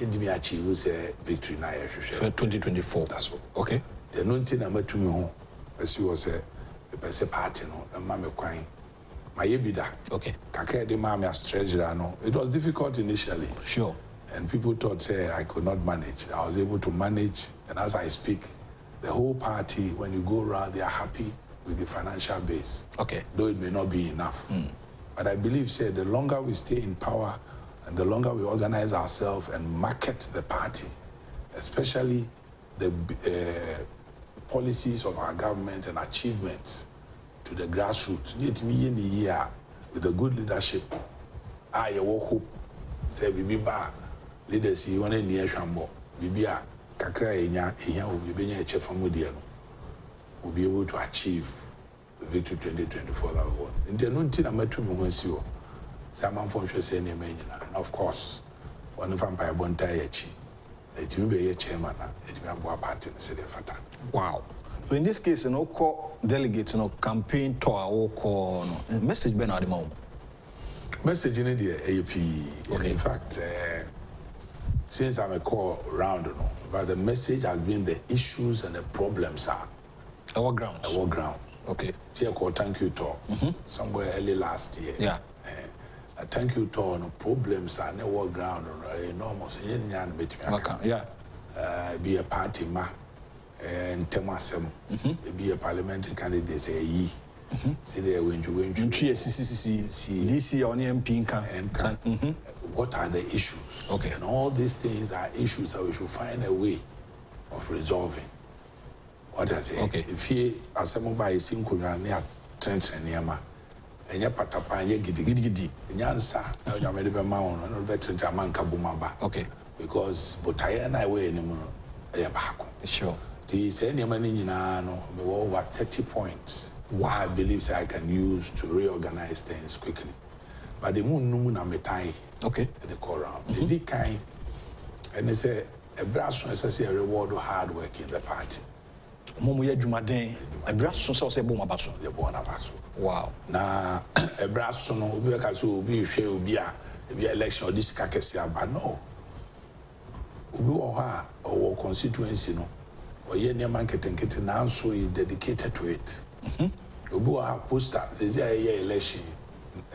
And me achieve say victory now. 2024. That's all. Okay. The no thing I'm to me home. As you was a person party no and mama quine. my EBITDA. Okay. Kaka de mami as treasurer, no. It was difficult initially. Sure. And people thought, say, I could not manage. I was able to manage, and as I speak, the whole party, when you go around, they are happy with the financial base. Okay. Though it may not be enough. But I believe, say, the longer we stay in power and the longer we organize ourselves and market the party, especially the policies of our government and achievements to the grassroots, with the good leadership, I hope, say, we be back. Leaders, you want to near Shambo, we be a Kakra, will be a chef from Mudiano, will be able to achieve the victory 2024 that we want. In the Nuntina Metro, Saman Foncho say, and of course, one vampire Bontayachi, it will be a chairman, it will be a party in the city of Fata. Wow. So in this case, no call delegates, no campaign tour or call message Ben at the moment. Message in the AP. Okay. In fact, since I'm a call round, but the message has been the issues and the problems are our ground. Our ground. Okay. Thank you talk somewhere early last year. Yeah. A thank you talk. No problems are our ground. Enormous. Yeah. Be a party ma and Temasem. Be a parliamentary candidate. Say ye. See there when you DC on MP. What are the issues? Okay. And all these things are issues that we should find a way of resolving. What I say? Okay. If you are someone by single near trench and yama, and your patapa and your giddy, and yansa, and your medical mount, and better Jaman Kabumaba. Okay. Because Botaya and I weigh anymore. Sure. The same money in over 30 points. Why I believe I can use to reorganize things quickly. But the moon metai. Okay. The call round. The big kind, and they say a brass is a reward of hard work in the party. Momuya Jumadin, a brass so say Boma Basso. The Bona Basso. Wow. Now, a brass son will be a election or this Kakesia, but no. Our constituency, no, or any market and getting now so is dedicated to it. Ubu poster, there's a election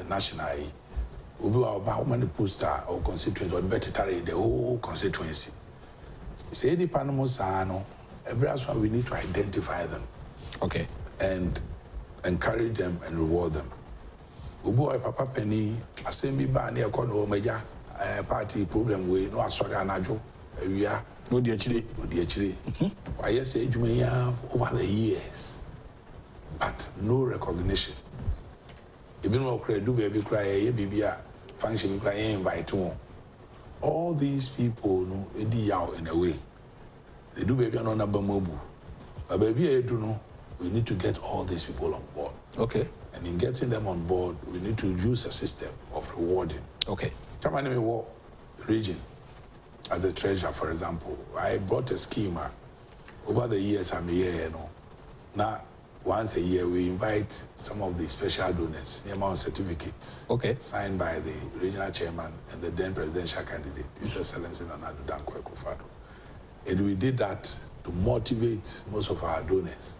national. Ubu how many poster or constituency or better the whole constituency. Say the Panamosano, every one we need to identify them. Okay. And encourage them and reward them. Ubu Papa Penny, assembly ban near Kono Major party problem we no sorry anajo. We are no dear chili. I say you may have over the years, but no recognition. Even though do baby cry, baby function cry invite all these people no out in a way. They do baby on a mobu. But baby I do know we need to get all these people on board. Okay. And in getting them on board, we need to use a system of rewarding. Okay. What region? As the treasurer, for example, I brought a schema. Over the years, I'm here, Now, once a year, we invite some of the special donors, the amount certificates, okay, signed by the regional chairman and the then presidential candidate, His Excellency Akufo-addo. And we did that to motivate most of our donors.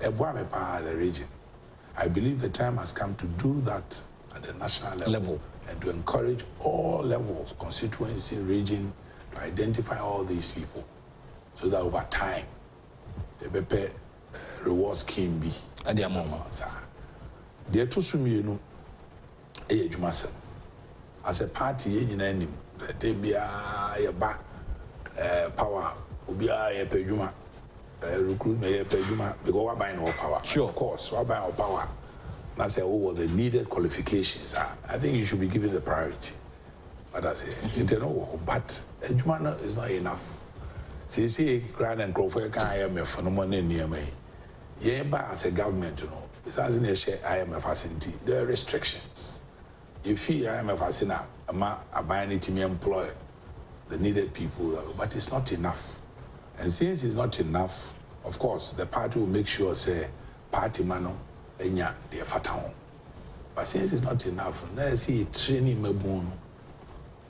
The region. I believe the time has come to do that at the national level. And to encourage all levels, constituency, region, to identify all these people so that over time the BP reward scheme be at the moment. The Tusumi, as a party, in any power, recruitment, because we're buying our power. Sure. Of course, we're buying our power. And I say, the needed qualifications are. I think you should be given the priority. But I say, but Ejumana is not enough. See, Grand and Crawford can IMF for no money near me. But as a government, it's as in a share IMF facility. There are restrictions. If you IMF facility, I'm buying it to employ the needed people, but it's not enough. And since it's not enough, of course, the party will make sure, say, party man. But since it's not enough, let's see training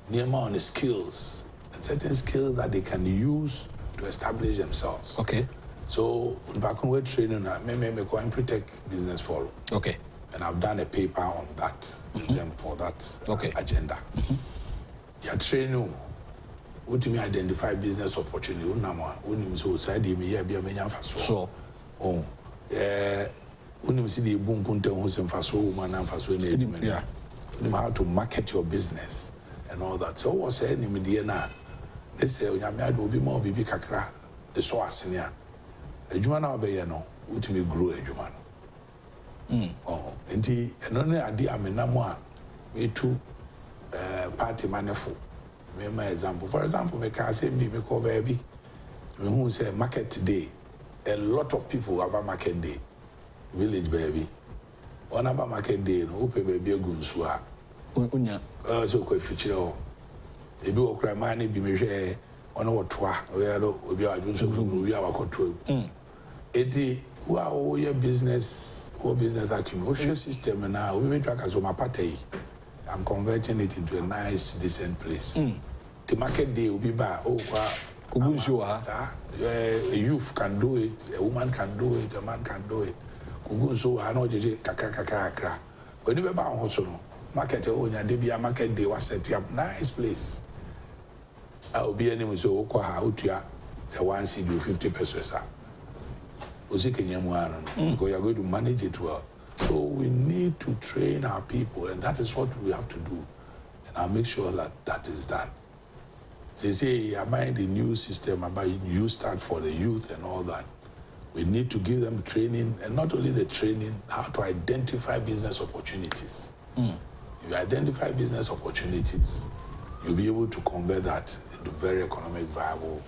near on the skills and certain skills that they can use to establish themselves. Okay. So back when we're training, maybe go and protect business forum. Okay. And I've done a paper on that with them for that agenda. You train you. What me identify business opportunity? When so side me here be a many faso. Oh, when you see the boom kunte who's in faso woman and faso in yeah. When you how to market your business and all that. So what's saying me na? They say when you will be more bibi kakra. The so asinia. A juma be no. What me grow a juma. Oh, and only idea me na mo me too party manefo. Me my example. For example, me can say me call baby. Me who say market today. A lot of people about market day. Village baby. One about market day, no pay baby a good swa. Unya. So quite feature. If you cry money be me on our tour, we are doing we are control. Eti who are all your business acumen? What's your system now? We make as my party. I'm converting it into a nice, decent place. The market day will be bad. Oh, a youth can do it, a woman can do it, a man can do it. Kugunso, I know kakra. When you be bound also, market a market day was set up nice place. I will be any so the 1 CD 50 pesos. Because you are going to manage it well. So we need to train our people, and that is what we have to do. And I'll make sure that that is done. So you say, I mind the new system, about you start for the youth and all that. We need to give them training, and not only the training, how to identify business opportunities. If you identify business opportunities, you'll be able to convert that into very economic viable.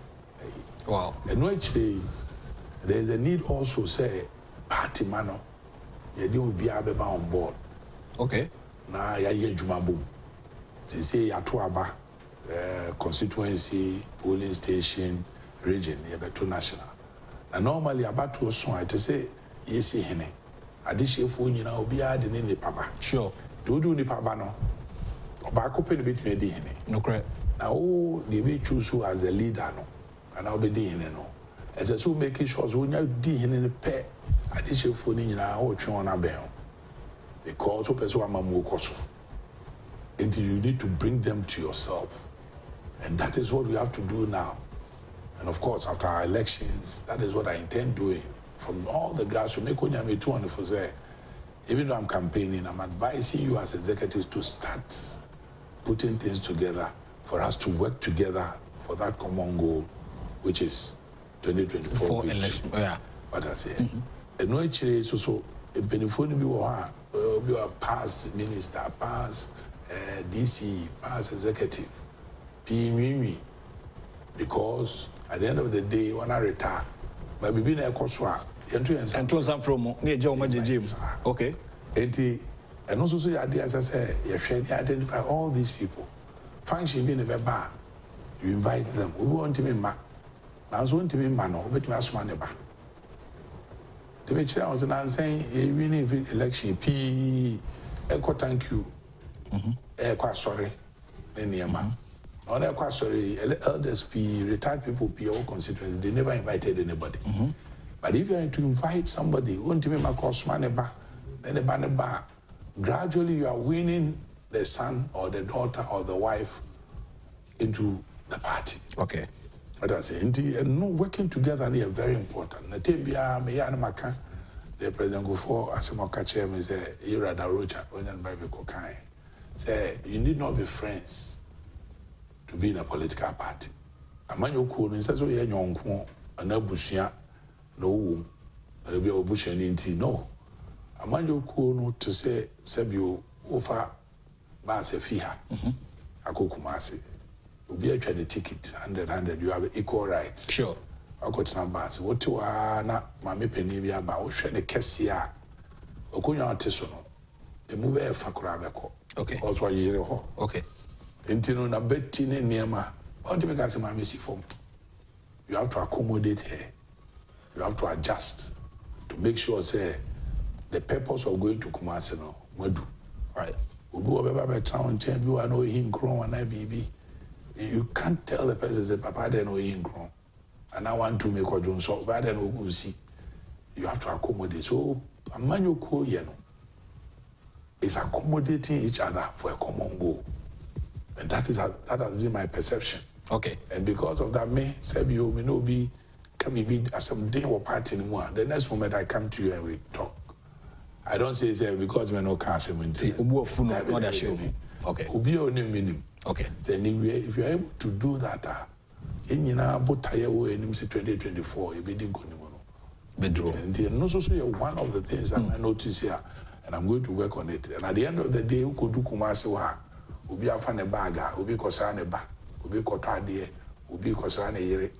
Wow. And actually, there's a need also, say, party manner. You don't be on board. Okay. Now, you juma boom. They say Atuaba constituency, polling station, region, you better national. And normally about to so I say, yes, hene. Addition for you now be adding in the papa. Sure. Do the papa no. Back open a bit me hene. No correct. Now they may choose you as a leader no. And I'll be hene no. As a so making sure so when you di hene the pair. Addition for you now or chon a bell. Because of person mamu koso. Until you need to bring them to yourself. And that is what we have to do now. And of course, after our elections, that is what I intend doing. From all the grassroots, even though I'm campaigning, I'm advising you as executives to start putting things together for us to work together for that common goal, which is 2024 election. Yeah. What I say. And no actually so a benefit be a past minister, past DC, past executive, PME, because at the end of the day, when I retire, but we been a coursework, and from near Jim. Okay. And also, so as I say, you identify all these people. Function being a bar, you invite them. We want to be man. I was want to be man, but we ask one about. The picture I was saying, you winning election, thank you. Quite sorry, quite sorry, elders, retired people, all constituencies, they never invited anybody. But if you're to invite somebody, won't you make cross money back, then the banner bar, gradually you are winning the son or the daughter or the wife into the party. Okay. What I say, and working together is very important. The president go for as a chairman say, you rather Rocha, when and Bible cocaine. Say, you need not be friends to be in a political party. A man you cool says, oh, yeah, young, and no bushia, no womb, there'll be a bush and tea, no. A man you cool to say, Sebio, offer Bass a fee, a kukumasi. You'll be a trade ticket, 100, you have equal rights. Sure. I got some bars. What you are not, Mammy Penny, about the Kessia, Okuya Tisono. The movie Fakurabeko. Okay. Also, a year. Okay. Until a betting in Niama, all the because of my missy form. You have to accommodate her. You have to adjust to make sure, say, the purpose of going to Kumasino, Madu. Right. We go over town, champion, I know him grown and I baby. You can't tell the person, say, Papa, I don't know him grown. And I want to make a John so bad and we'll see. You have to accommodate. So, a man you call, you know, is accommodating each other for a common goal. And that has been my perception. Okay. And because of that, me, Sebio, me no be, can be as some day or party anymore. The next moment I come to you and we talk. I don't say because we no can't say okay. Ubi only meaning. Okay. Then if you're able to do that, in your boat tire way in 2024, you be doing bedroom. And also one of the things that I notice here, and I'm going to work on it. And at the end of the day, you could do kumasi wa, ubi afane baga, ubi kosane ba, ubi kotadie, ubi kosane yere.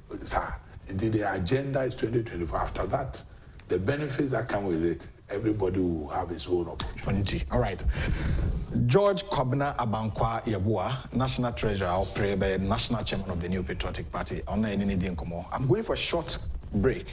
The agenda is 2024. After that, the benefits that come with it, everybody will have his own opportunity. All right. George Kwabena Abankwa Yeboah, National Treasurer, or National Chairman of the New Patriotic Party. I'm going for a short break.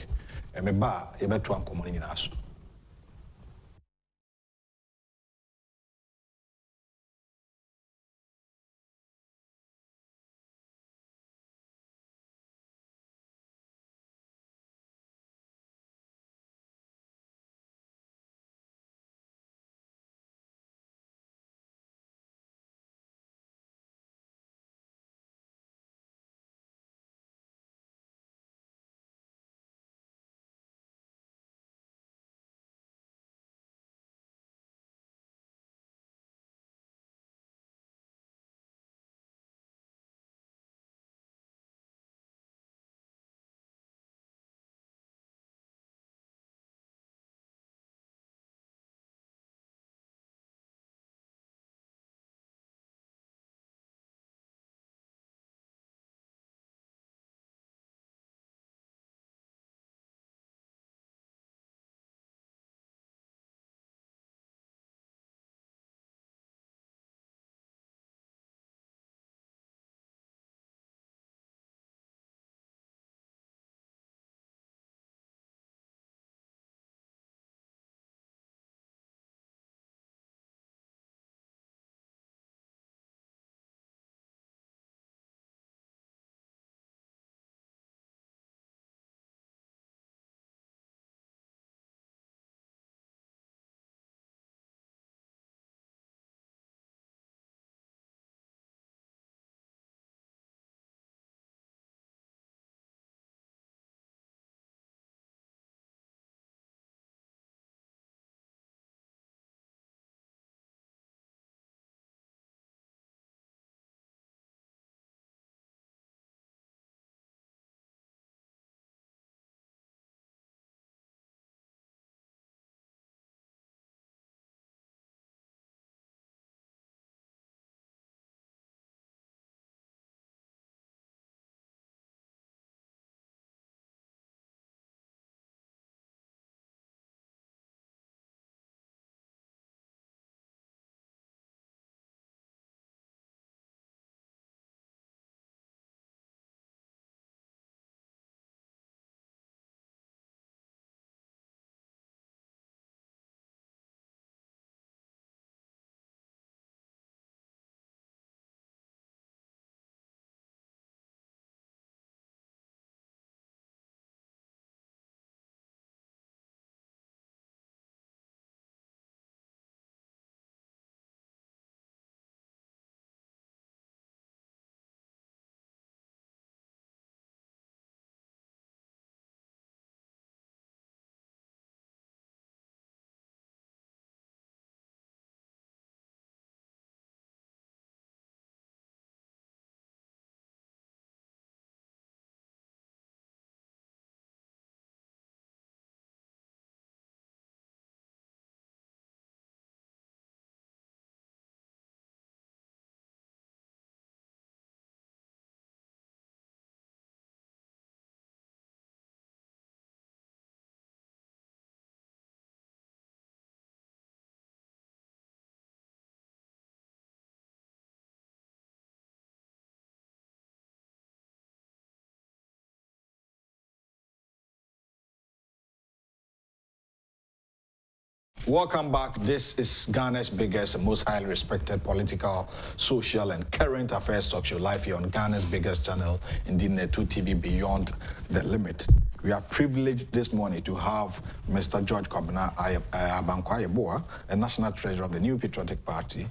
Welcome back. This is Ghana's biggest and most highly respected political, social, and current affairs talk show live here on Ghana's biggest channel, indeed, 2 TV Beyond the Limit. We are privileged this morning to have Mr. George Kwabena Abankwa Yeboah, a national treasurer of the New Patriotic Party,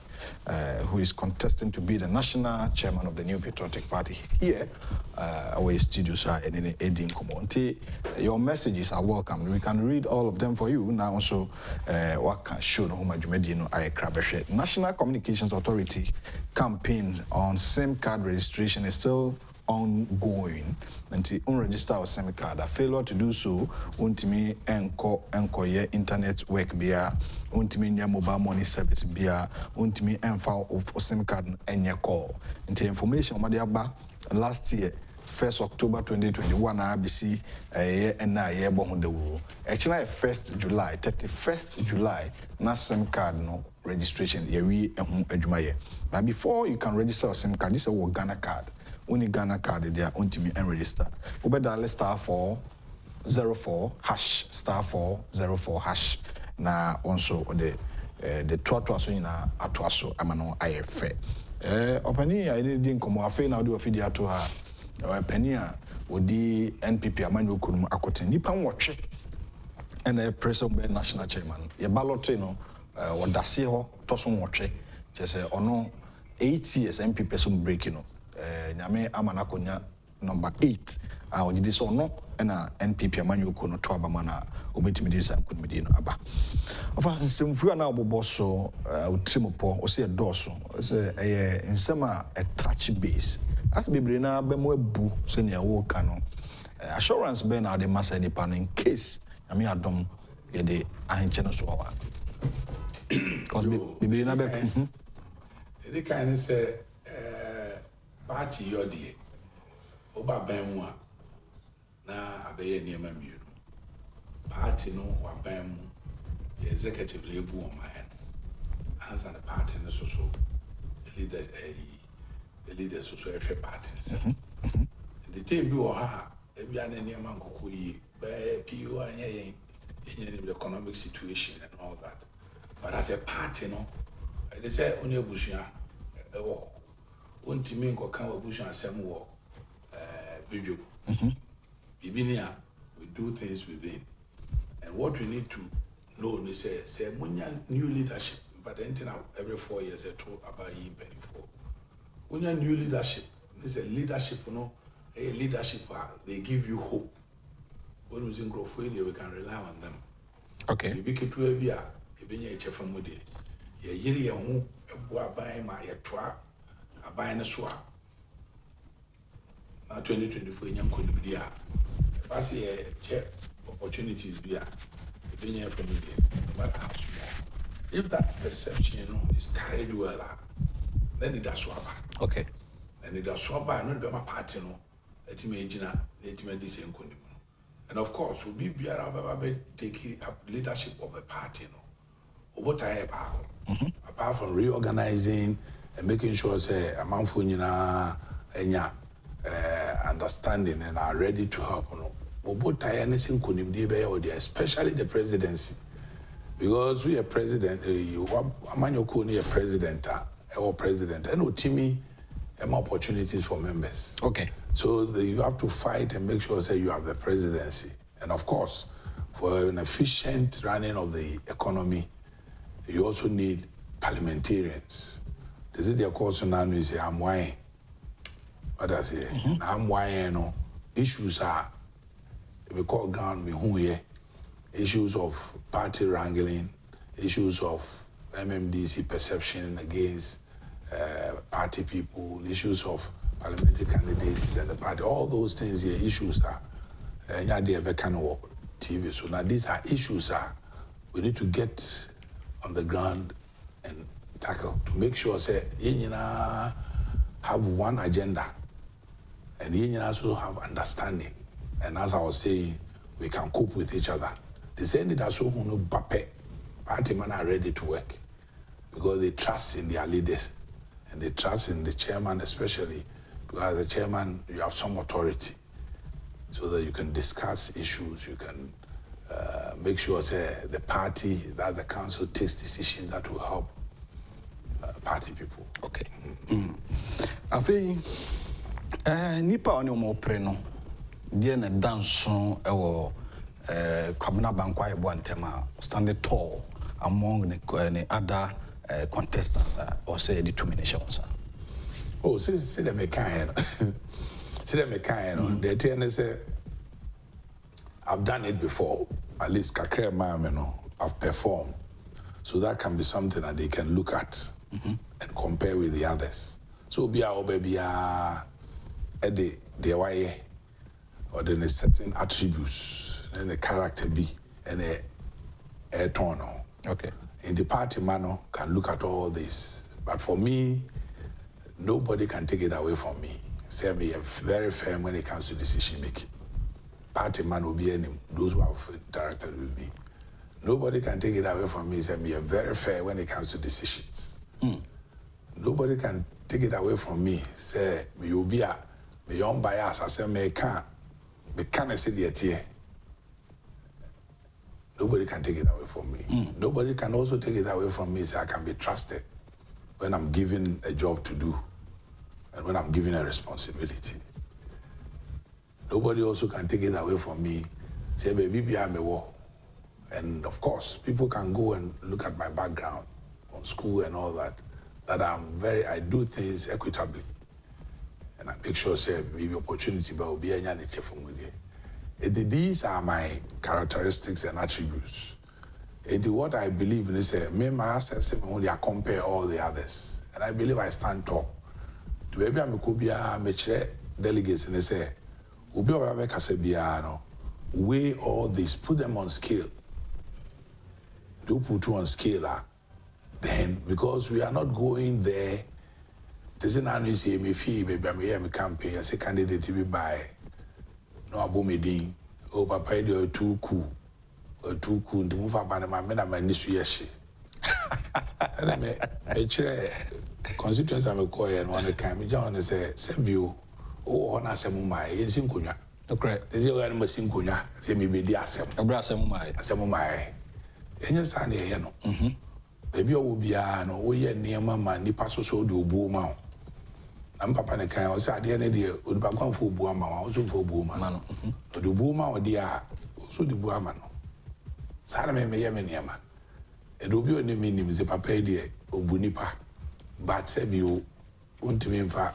who is contesting to be the national chairman of the New Patriotic Party here. Our studios are in Edin Komonti. Your messages are welcome. We can read all of them for you. Now also, what can show no National Communications Authority campaign on SIM card registration is still ongoing until unregister or SIM card. A failure to do so won't mean enko ye internet work bia, won't mean your mobile money service bia, won't mean file of SIM card and your call. Until information last year, 1st October 2021, IBC and Yeboah the rule. Actually, 1st July, 31st July, na SIM card no registration. But before you can register a SIM card, this is a Ghana card. Only Ghana card they are ultimate and register. Ube dial *404# *404#. Na also the trotro so na atwaso amano IFA. Opani I didn't come afa na do ofidi ato ha. Opani a odi NPP amanyo kunum akoten nipa nwotwe na president be national chairman. Ye ballot no wodase ho toso nwotwe. Chese ono 8 years MPP so break no. Nyame amanakonya number 8 odi so no na NPP amanyo kuno to abamana obetimi di san kun medi no aba afa nsemfu na obobo so utrimopo o se doso se nsem a touch base as bebre na bemo abu se ne wo ka no assurance be na de masa ni pan in case nyame adom ye de ahenche no so wa cause bebre na be the kind say party yodi oba ban mu a na abeye niema mienu party no wa ban mu the executive lebu on my hand as an party no so the leader so parties the team bi o ha e bia na niema nkoko yi be PO anya the economic situation and all that, but as a party no they say only bushia e wo ontimi nkoka wa bushia asem wo video bibinia we do things within, and what we need to know is say new leadership, but then every 4 years I talk about before when new leadership is a leadership, a leadership they give you hope. When we grow we can rely on them. Okay. You become to a beer, a benya from Moody. Ye yiri who a buy my tra a buying a swap. Now 2024 young could be there. If I see a check opportunities be a benya from Moody, no matter how small. If that perception is carried well, then it does swap. Okay. And it does swap by not be my party, let me engineer, let me this and and of course, we'll be taking up leadership of the party. What I have apart from reorganizing and making sure say a man for understanding and are ready to help. What I anything could be especially the presidency, because we are president. A man you could a president or president, and Timmy. More opportunities for members. Okay. So you have to fight and make sure that you have the presidency. And of course, for an efficient running of the economy, you also need parliamentarians. This is the course now we say I'm why. What I say, I'm why issues are we call ground me who here. Issues of party wrangling, issues of MMDC perception against party people, issues of parliamentary candidates and the party, all those things here, issues are TV. So now these are issues we need to get on the ground and tackle to make sure say have one agenda and also have understanding. And as I was saying, we can cope with each other. They say that so party men are ready to work because they trust in their leaders. And they trust in the chairman, especially because the chairman, you have some authority so that you can discuss issues, you can make sure say, the party, that the council takes decisions that will help party people. Okay. I think nipa on your preno dear na dance or Kwabena Abankwa Yeboah ntema standing tall among the other contestants or say determinations. Oh, see the mechanic. See the mechanic. The TN say I've done it before. At least kakre man, I've performed. So that can be something that they can look at and compare with the others. So be our baby the way or then a certain attributes and the character be and a tone. Okay. In the party man can look at all this. But for me, nobody can take it away from me. Say me very firm when it comes to decision making. Party man will be any those who have interacted with me. Nobody can take it away from me. Say me very fair when it comes to decisions. Nobody can take it away from me. Say me you be a me young bias. I say me can't say the Nobody can take it away from me. Nobody can also take it away from me. Say I can be trusted when I'm given a job to do and when I'm given a responsibility. Nobody also can take it away from me. Say baby be a war. And of course, people can go and look at my background on school and all that, that I do things equitably. And I make sure, say, maybe opportunity, but will be any from with it. These are my characteristics and attributes. And what I believe in is, me, my assets, I compare all the others. And I believe I stand tall. To maybe I'm a delegates and they say, weigh all this, put them on scale. Do put you on scale, then because we are not going there. There's an annual say me fee, baby, I'm here, me campaign as a candidate to be by. No abomedin, oh papa, you're too cool, or too cool to move up and my men are my initiation. And I make constituents I'm a coy and one time, John say, send you, oh, on us a mumai, is in Kunya. Okay. There's your animal in Kunya, say me be the assem. A brass mumai. Asamumai. And your son, you know. Baby, will be no, we are near mamma, Nipa so do boom. I'm Papa and I was at the end of the year, would back on for Booma, also for Booma. The Booma or dear, also the Boaman. Salame may have any yama. It will be only meaning is a papa dear, or Bunipa. But send you, want to mean for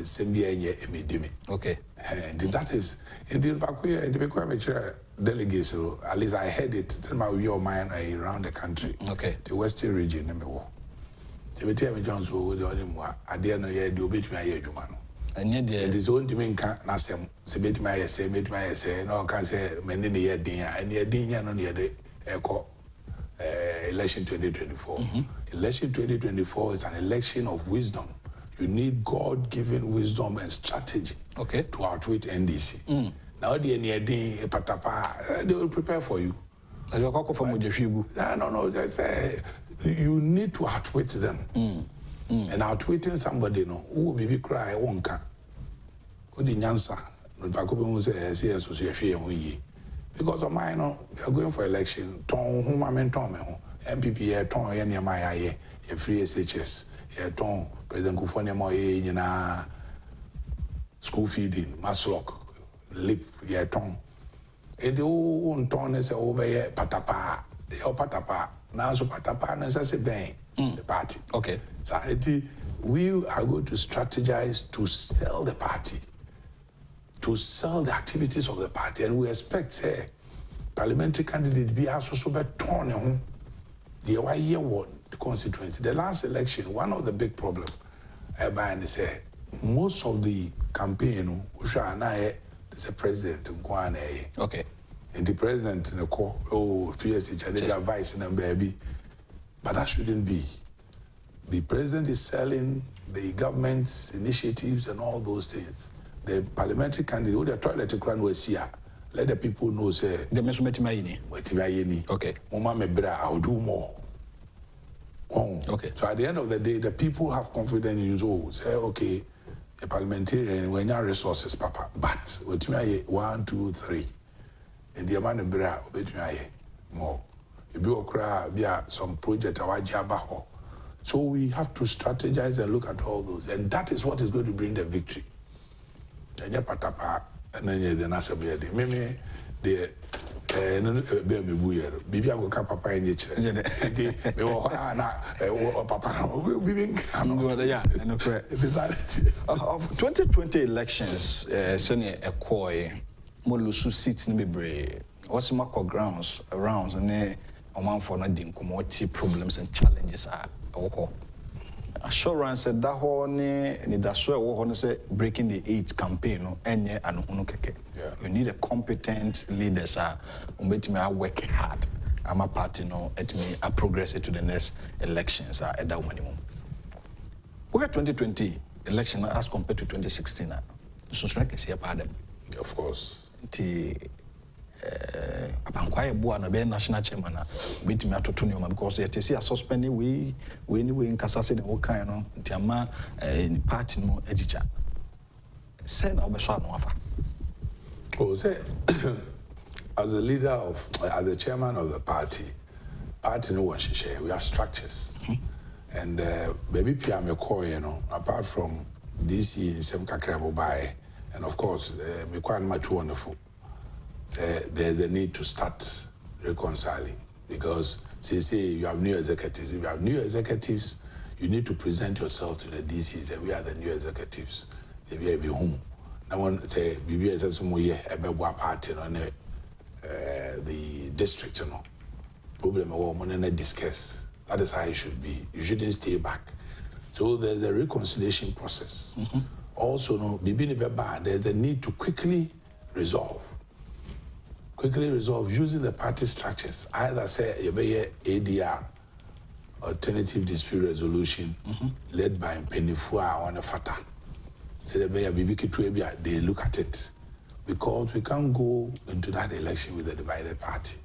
send me a medimi. Okay. And that is, in the Bakuya and the Bakuya delegates, so at least I heard it, tell my view of mine around the country. Okay. The Western region, number one. The Betty Jones who was on him, I dare not yet do bit my Jumano. And yet, it is own to mean can't Nasem, Sebit my essay, made my essay, no can say many year dinner, and yet dinner on the other echo election 2024. Election 2024 is an election of wisdom. You need God-given wisdom and strategy to outwit NDC. Now, the NDC, Patapa, they will prepare for you. No, that's you need to outwit them. And outwitting somebody, no, who will be cry, won't come. Who the answer? No, Bakubu say, association, because of mine, we are going for election. Ton, whom I meant, MPP, Ton, Yanyamaya, a free SHS, Ton, President Kufonia Moye, school feeding, Maslock, lip, Ton. And the old Ton is over here, Patapa, Patapa. Now, so Patapa is a bang, the party. Okay. So we are going to strategize to sell the party, to sell the activities of the party, and we expect, say, parliamentary candidate be also so torn the year one the constituency. The last election, one of the big problems, is most of the campaign, which are now there's a president in Kwane. Okay. And the president in the call, 2 years ago, they are vice and baby. But that shouldn't be. The president is selling the government's initiatives and all those things. The parliamentary candidate, who the toilet crown was here, let the people know, say, the Mesumetimayini. Okay. Mama Mebra, I'll do more. Okay. So at the end of the day, the people have confidence in you. Say, okay, a parliamentarian, when you have resources, Papa. But, 1, 2, 3. And the amount of bra more. If you cry, some project Agyapong. So we have to strategize and look at all those, and that is what is going to bring the victory. And Patapa, and then the nasa be me the be me buyer bibi agoka papa enye kire me wo na papa bibi nka yeah and correct 2020 elections senior ekoi mo lusu seats ni bebre what's my grounds around and oman for na din commodity problems and challenges are oko assurance that ho ni da so e wo ho no say breaking the AIDS campaign no enye anohunu keke. You need a competent leaders umbetimi work hard ama party no etimi a progress to the next elections eda minimum. We had 2020 election as compared to 2016 so strike is here pardon. Of course. Abankwa Yeboah na be national chairman betimi atoto nyoma because they say suspending we anyway in kasase the whole kind no ntiama party no ejicha say na obeso anu afa. Oh, say as a leader of as the chairman of the party no one share we have structures. And baby pia me call apart from this in some kakrabo by and of course me quite much wonderful. There's a need to start reconciling because say you have new executives. If you have new executives, you need to present yourself to the DCs that we are the new executives. They be whom. Now one say BB says some way a party on the district, Problem and discuss. That is how it should be. You shouldn't stay back. So there's a reconciliation process. Also, there's a need to quickly resolve using the party structures. Either say you be ADR, alternative dispute resolution, led by Penifua on a fata. Say they look at it because we can't go into that election with a divided party.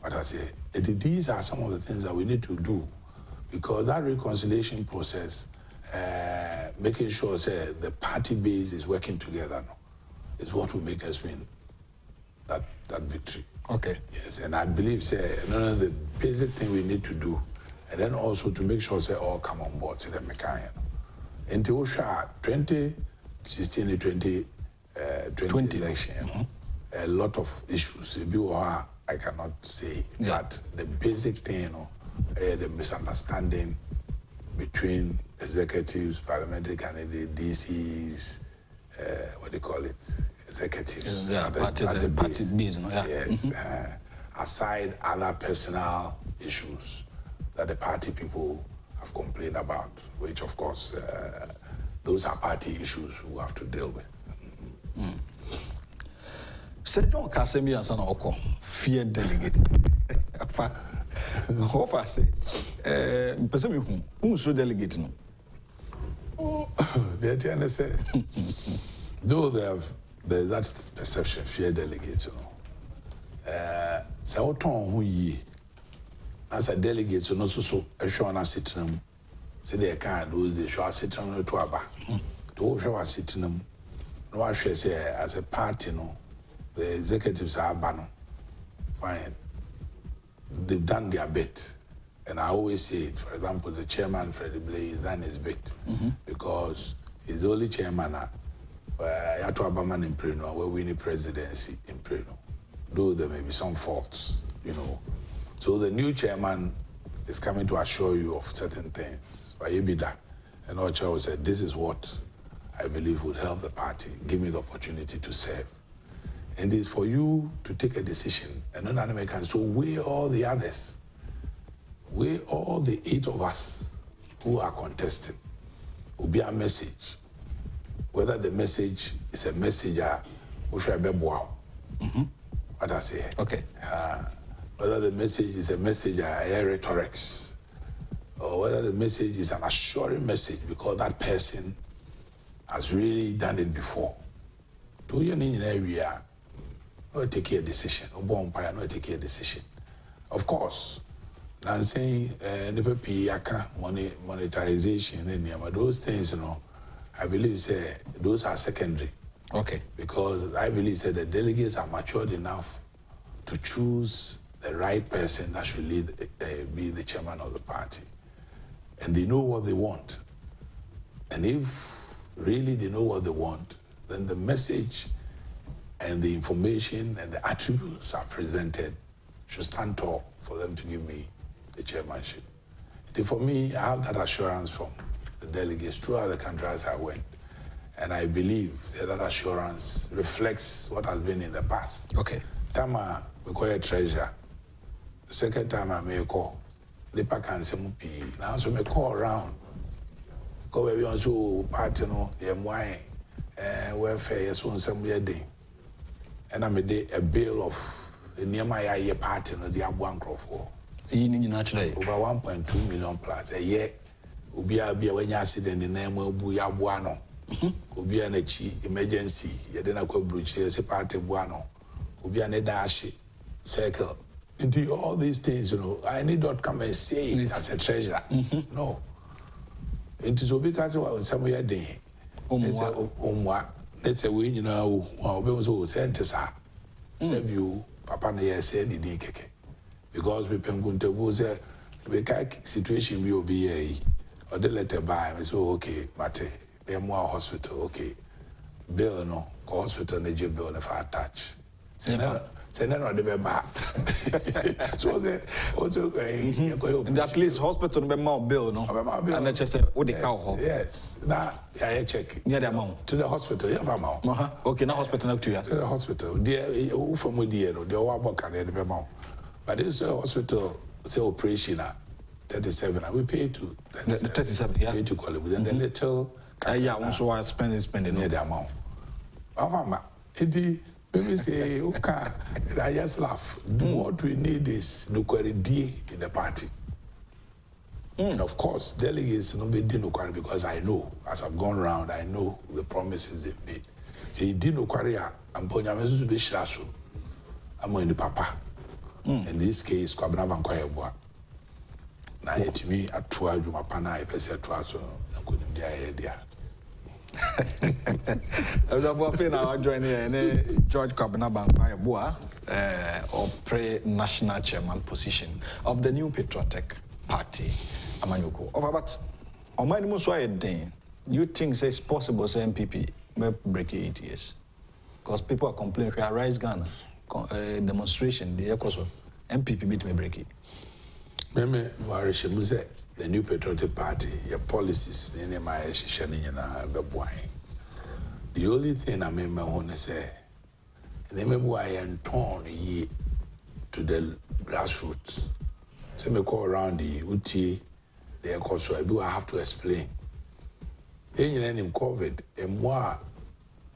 But I say these are some of the things that we need to do because that reconciliation process, making sure say the party base is working together, is what will make us win that victory. Okay. Yes, and I believe say the basic thing we need to do, and then also to make sure say all come on board. Say the mechanic. In 2016 to 2020 election, a lot of issues. I cannot say, but the basic thing, the misunderstanding between executives, parliamentary candidates, DCs, what do you call it? Executives. Parties business. Yes. Aside other personal issues that the party people have complained about, which of course, those are party issues we have to deal with. Sejon Kasemi and Sana Oko, fear delegate. How far say, person who should delegate no? The TNS say, though there's that perception, fear delegates, so ton who ye as a delegate, so no so a show on a sitting, say they can't do the show sitting on to Aba. To show a sitting, no, I should say as a party, the executives are banner. Fine. They've done their bit. And I always say it. For example, the chairman, Freddie Blay, has done his bit. Because he's the only chairman Yato Abaman in Preno, where we need presidency in Preno. Though there may be some faults, So the new chairman is coming to assure you of certain things. And Ocha said, this is what I believe would help the party. Give me the opportunity to serve. And it's for you to take a decision. And non Americans, so weigh all the others. Weigh all the 8 of us who are contesting. Will be a message. Whether the message is a messenger, who should be Yeboah. What I say. Okay. Whether the message is a messenger, a rhetorics, or whether the message is an assuring message because that person has really done it before. To you in area. No take a decision. No take a decision. Of course, I'm saying monetization and those things, I believe say those are secondary. Okay. Because I believe say the delegates are matured enough to choose the right person that should be the chairman of the party. And they know what they want. And if really they know what they want, then the message and the information and the attributes are presented should stand tall for them to give me the chairmanship. For me, I have that assurance from the delegates throughout the country as I went. And I believe that assurance reflects what has been in the past. Okay. Tama, we call it treasure. The second time I may call, the pack and some pee. Now, so I call around. Go where we also party, no, wine, welfare, yes, on some day. And I made a bill of the near my year party, no, the Abankwa for. Over 1.2 million plus a year. Ubia be when you accident in the name of Buyabuano. Ubia Nechi emergency, Yadena Bridge, a party buano. Ubia Nedashi circle. Into all these things, you know, I need not come and say it as a treasure. No. It is because of somewhere day. Let's say we, you know, we also sent to save you, Papa Naya said, Keke. Because we can go to say, we can't situation will be a or the letter by me. So, okay, Mate, they're more hospital, okay. Bill, no, hospital, they just bill if I touch. Say, no, they be back. So, also, at least hospital, be more bill, no? And let's just say, what the cow? Yes, now, I check. Near the amount. To the hospital, you have amount. Okay, now hospital, up to you. To the hospital. Dear, who from Mudia, the Wabaka, the amount. But this hospital, say operation at 37, we pay to 37, yeah. Pay to call it, and the little. Yeah, also I spending near the amount. Maybe say, okay, I just laugh. What we need is nukwari in the party. And of course, delegates no be nukwari because I know, as I've gone around, I know the promises they've made. Say, di nukwari, I'm going to be shirasu. I'm going to papa. In this case, Kwabena Abankwa na yet me at 12 my pana I pay 12 so I couldn't be idea. As a boy now join here George Kwabena Abankwa or pre-national chairman position of the new Patriotic Party Amanyoko. But on my most thing, you think it's possible say MPP may break 8 years? Because people are complaining we are rise Ghana. Demonstration, the cause of MPP beat me break it. Meme Warisha the new Patriotic Party, your policies, in my shaning and the only thing I remember when I say, remember I am torn ye to the grassroots. So me call around the UT, the cause I do I have to explain. Then you let him COVID, and moi,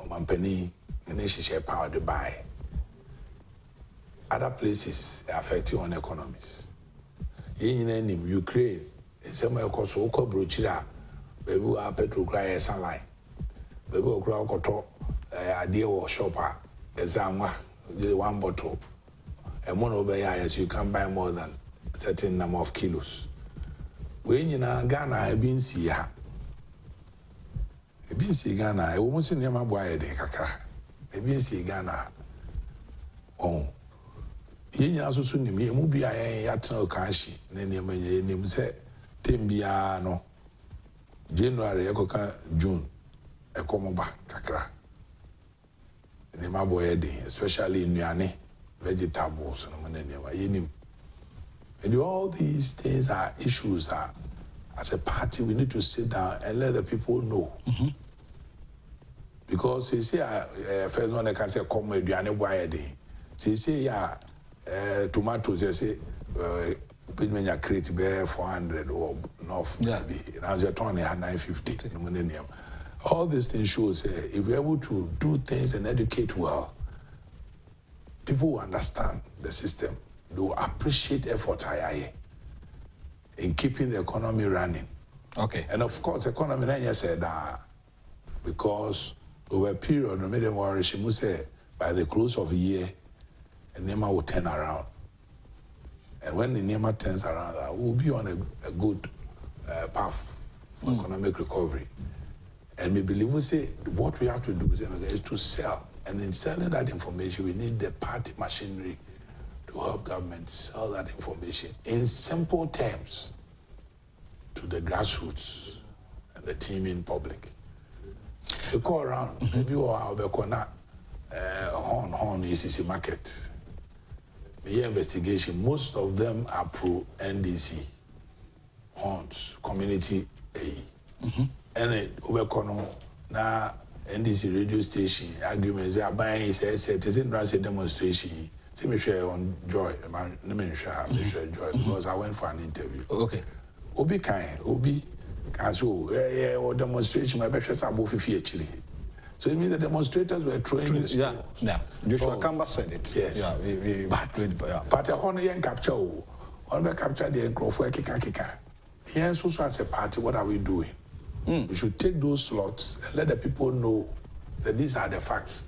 on penny, and then she share power to buy. Other places affecting on economies. In Ukraine, in some way, of course, Oko Bruchira, baby, our petrol cry sunlight. Baby, will grow to a dear or shopper, as I'm one bottle. And one over here, as you can buy more than a certain number of kilos. When you know Ghana, I've been see her. I've been see Ghana, I almost in my boy, de Kakra. I've been see Ghana. Oh. Yen also soon me, movie I at no cash, name say, Timbia no January, Ekoka, June, a comoba, Kakra. In my boy, especially in Yane, vegetables, and all these things are issues that, as a party, we need to sit down and let the people know. Because you see, first one I can say, come with Yane, why they say, yeah. Tomatoes, you say, you create 400 or enough, maybe. Now you're turning at 950 in the millennium. All these things shows if we're able to do things and educate well, people will understand the system. They will appreciate effort in keeping the economy running. Okay. And of course, the economy, then said because over a period, no matter what, she say by the close of the year, the NEMA will turn around. And when the NEMA turns around, we'll be on a good path for economic recovery. And we believe we say what we have to do is to sell. And in selling that information, we need the party machinery to help government sell that information in simple terms to the grassroots and the teaming public. You call around, maybe we'll have a horn ECC market. The investigation, most of them are pro-NDC horns, community A. And it overcome now NDC radio station arguments are buying says it is in a demonstration. See me share on Joy, me share Joy because I went for an interview. Okay. Obi can so or demonstration my best above 50 actually. So it means the demonstrators were throwing this. Yeah. Joshua Kamba said it. Yes. Yeah, but a honor capture on the capture the Grofo Kika. Yes, also as a party, what are we doing? We should take those slots and let the people know that these are the facts.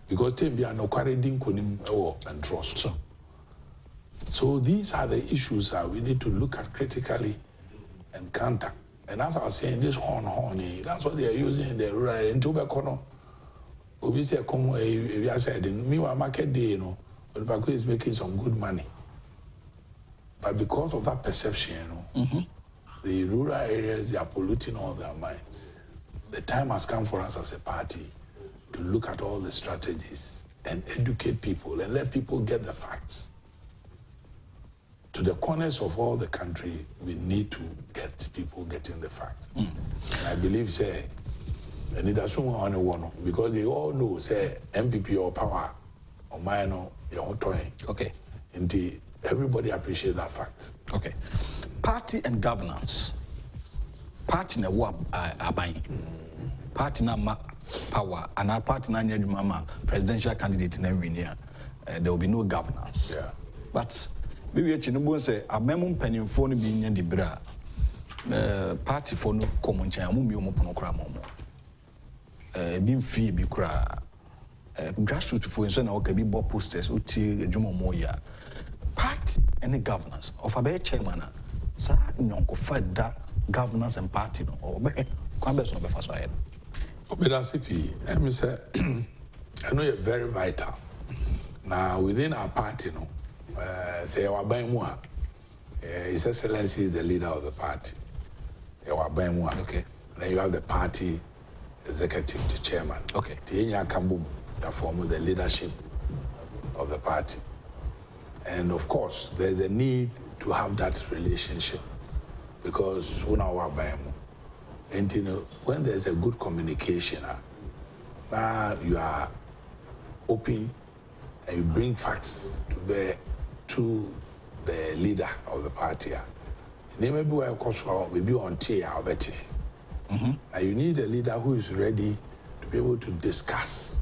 Because they are no quarantine and trust. So these are the issues that we need to look at critically and counter. And as I was saying, this horny, that's what they are using in the rural in Tobacono. We say, come we are said in meanwhile market day, you know, Bakwe is making some good money. But because of that perception, you know, the rural areas, they are polluting all their minds. The time has come for us as a party to look at all the strategies and educate people and let people get the facts. To the corners of all the country, we need to get people getting the facts. And I believe, say, and it doesn't want anyone because they all know, say, MPP or power or minor, you're toying. Okay. Indeed, everybody appreciates that fact. Okay. Party and governance. Party na wa aban. Party na power and our party na nyadwuma presidential candidate na win here. There will be no governance. Yeah. But maybe you know say amemum panimfo no bi nya di bra. Party for no common chan mu mi omo pono kra momo. Bi mfi bi kra. Grassroots for so na o ka bi bo posters o ti adwuma mo ya. Party and governance of a chairman. Sa nyonko fada governance and party no or be kwambe so be fa so aye. CP, let me say, I know you're very vital. Now, within our party, no, say, His Excellency is the leader of the party. Okay. Then you have the party executive, the chairman. Okay. You form the leadership of the party. And of course, there's a need to have that relationship because and you know, when there's a good communication, now you are open and you bring facts to bear to the leader of the party. Maybe on tier or better. Now you need a leader who is ready to be able to discuss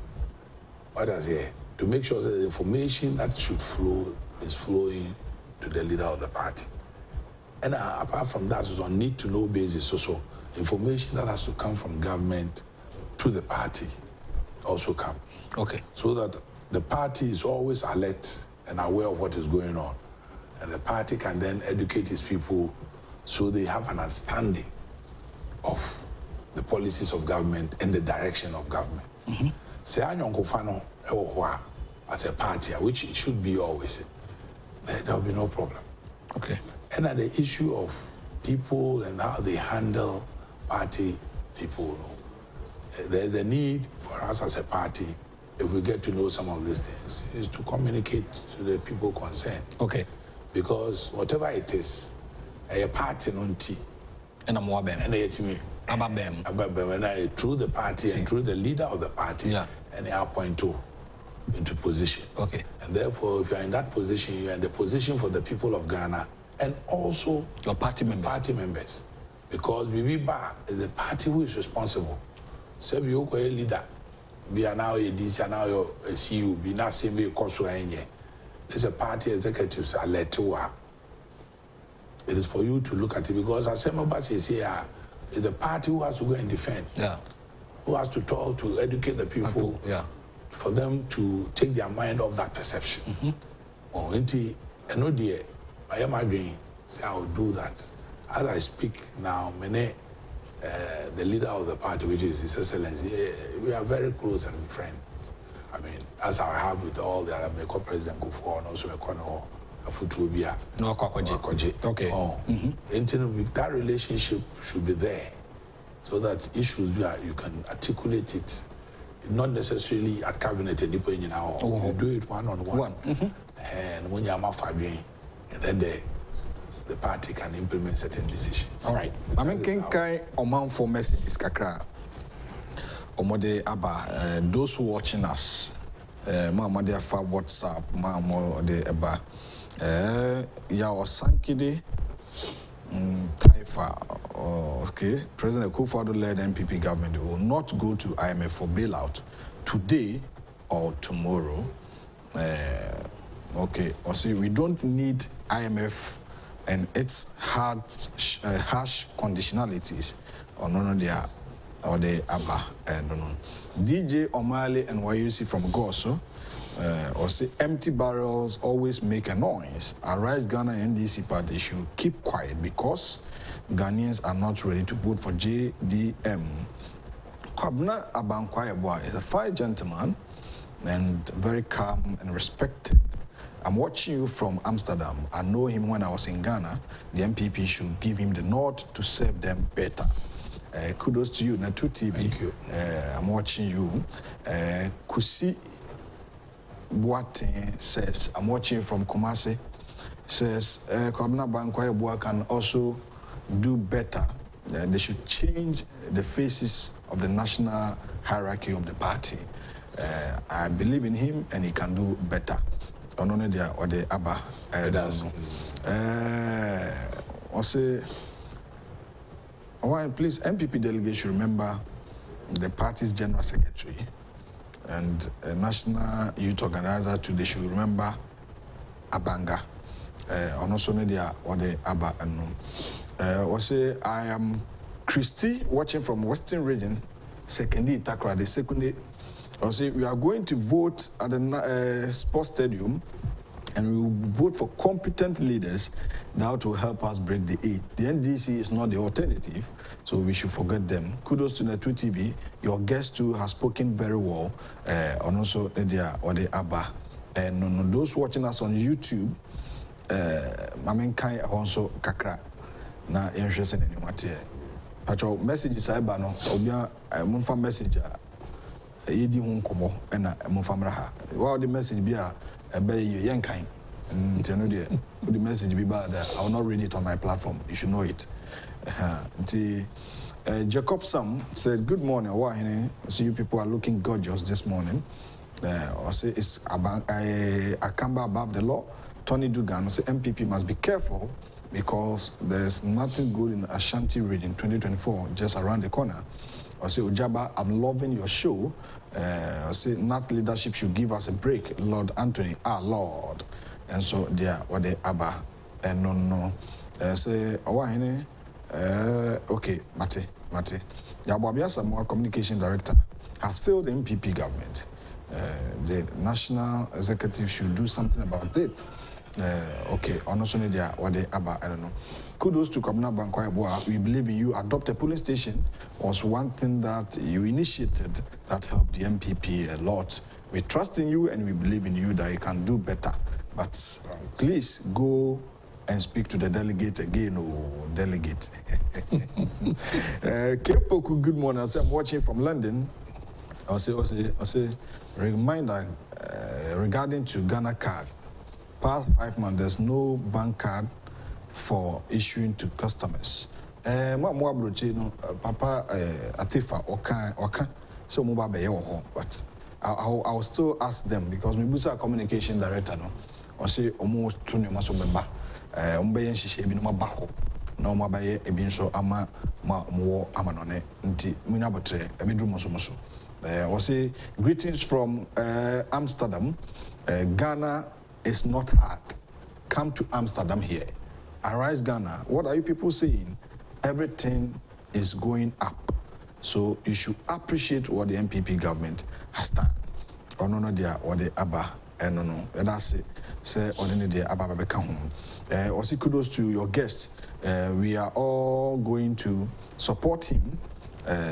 what is here, to make sure that the information that should flow is flowing to the leader of the party. And apart from that, it's on need-to-know basis also. Information that has to come from government to the party also comes. Okay. So that the party is always alert and aware of what is going on. And the party can then educate its people so they have an understanding of the policies of government and the direction of government. As a party, which it should be always, there will be no problem. Okay. And at the issue of people and how they handle party people, there's a need for us as a party, if we get to know some of these things, is to communicate to the people concerned. Okay. Because whatever it is, a party non tea. And I'm more and through the party and through the leader of the party, and they are point to into position. Okay. And therefore, if you are in that position, you are in the position for the people of Ghana and also your party members. Because Bibiba is the party who is responsible. So you are a leader. We are now a DC, now a CU, be not same way there's a party executives are led to work. It is for you to look at it because as Semaba says here, it's the party who has to go and defend. Yeah. Who has to talk to educate the people. For them to take their mind off that perception. Or I know dear, I am agreeing, say I will do that. As I speak now, the leader of the party, which is His Excellency, we are very close and friends. I mean, as I have with all the other President Kufo and also Futubia. No, okay. That relationship should be there so that issues you can articulate it not necessarily at cabinet and you know, you do it one on one. And when you're not and then the party can implement certain decisions. All right. I mean, can Oman for messages, Kakra? Omode Abba, those who watching us, Mama de Fa WhatsApp, Mama de Abba, Ya Osankide, Taifa, okay, President Akufo-Addo led NPP government will not go to IMF for bailout today or tomorrow. Okay, or say we don't need IMF and its harsh conditionalities or none of or the ABBA no. DJ Omale and YUC from Goso or say empty barrels always make a noise. Arise Ghana NDC party should keep quiet because Ghanaians are not ready to vote for JDM. Kwabena Abankwa Yeboah is a fine gentleman and very calm and respected. I'm watching you from Amsterdam. I know him when I was in Ghana. The MPP should give him the nod to serve them better. Kudos to you, Natu TV. Thank you. I'm watching you. Kusi Boateng says, I'm watching from Kumasi, says, Kwabena Abankwa Yeboah can also do better. They should change the faces of the national hierarchy of the party. I believe in him and he can do better. Or the ABBA. Also, please, MPP delegates should remember the party's general secretary and national youth organizer too. They should remember Abanga. Also, the ABBA. Also, I am Christy watching from Western Region, secondly Takra, the secondly. Also, we are going to vote at the sports stadium and we will vote for competent leaders that will help us break the 8. The NDC is not the alternative, so we should forget them. Kudos to Natu TV. Your guest too has spoken very well, and also the ABBA. And those watching us on YouTube, Mamen Kai also Kakra, na interested in what here. Pacho messages I bano, obia munfa message. Yedi hun komo na mufamra ha wa the message be a be yen kan nteno the message be bad I will not read it on my platform. You should know it. Jacob Sam said, good morning. I see you people are looking gorgeous this morning. I say it's Akamba above the law. Tony Dugan say MPP must be careful because there is nothing good in Ashanti region 2024 just around the corner. I say, Ojaba, I'm loving your show. I say, not leadership should give us a break. Lord Anthony, our Lord. And so, there, what they Abba. And no. Say, okay, Mate. Yeboah Samoa communication director has failed the MPP government. The national executive should do something about it. Okay, honestly, what they Abba, I don't know. Kudos to Kwabena Abankwa Yeboah. We believe in you. Adopt a polling station was one thing that you initiated that helped the MPP a lot. We trust in you and we believe in you that you can do better. But please go and speak to the delegate again. Oh, delegate. Kepoku, good morning. I say I'm watching from London. I'll say, reminder regarding to Ghana card. Past 5 months, there's no bank card for issuing to customers. Papa Atifa Oka so mobile but I'll still ask them because we busa communication director no or say almost 2 months member umbeyen shishe bi no mabako na omabaye ebi nso ama mo amanone nti munya botre ebedru moso or say greetings from Amsterdam. Ghana is not hard. Come to Amsterdam here. Arise Ghana. What are you people saying? Everything is going up. So you should appreciate what the MPP government has done. Or no, or the ABBA, and no, that's it. Say, or the ABBA become home. Also, kudos to your guests. We are all going to support him.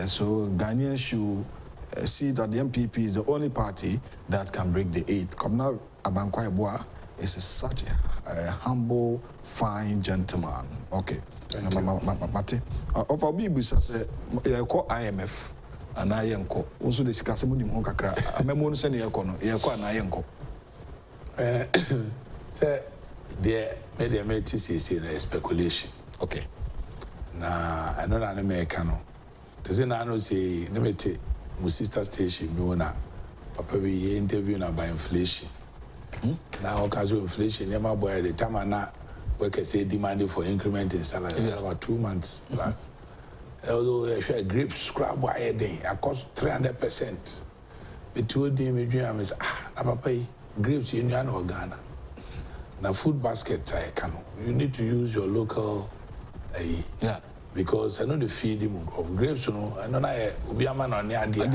So Ghanaians should see that the MPP is the only party that can break the 8. Kwabena Abankwa Yeboah is such a humble, fine gentleman. Okay. Mate. Of our Bible says, call IMF. ana yenko also the sikasemu nim ho kakra amemo no se ne yeko no yeko ana yenko say the media meti say na speculation. Okay. Na I know na me no they say na no say na meti my sister station me wona papa we interview na by inflation. Now because inflation never boy the time na workers say demanding for increment in salary about 2 months plus. Although I share grapes scrap by day, I cost 300%. But 2 days, me dream is papa grapes in Ghana. Now food basket I can. You need to use your local, yeah. Because I know the feeding of grapes. You know, I know I be a man on the idea.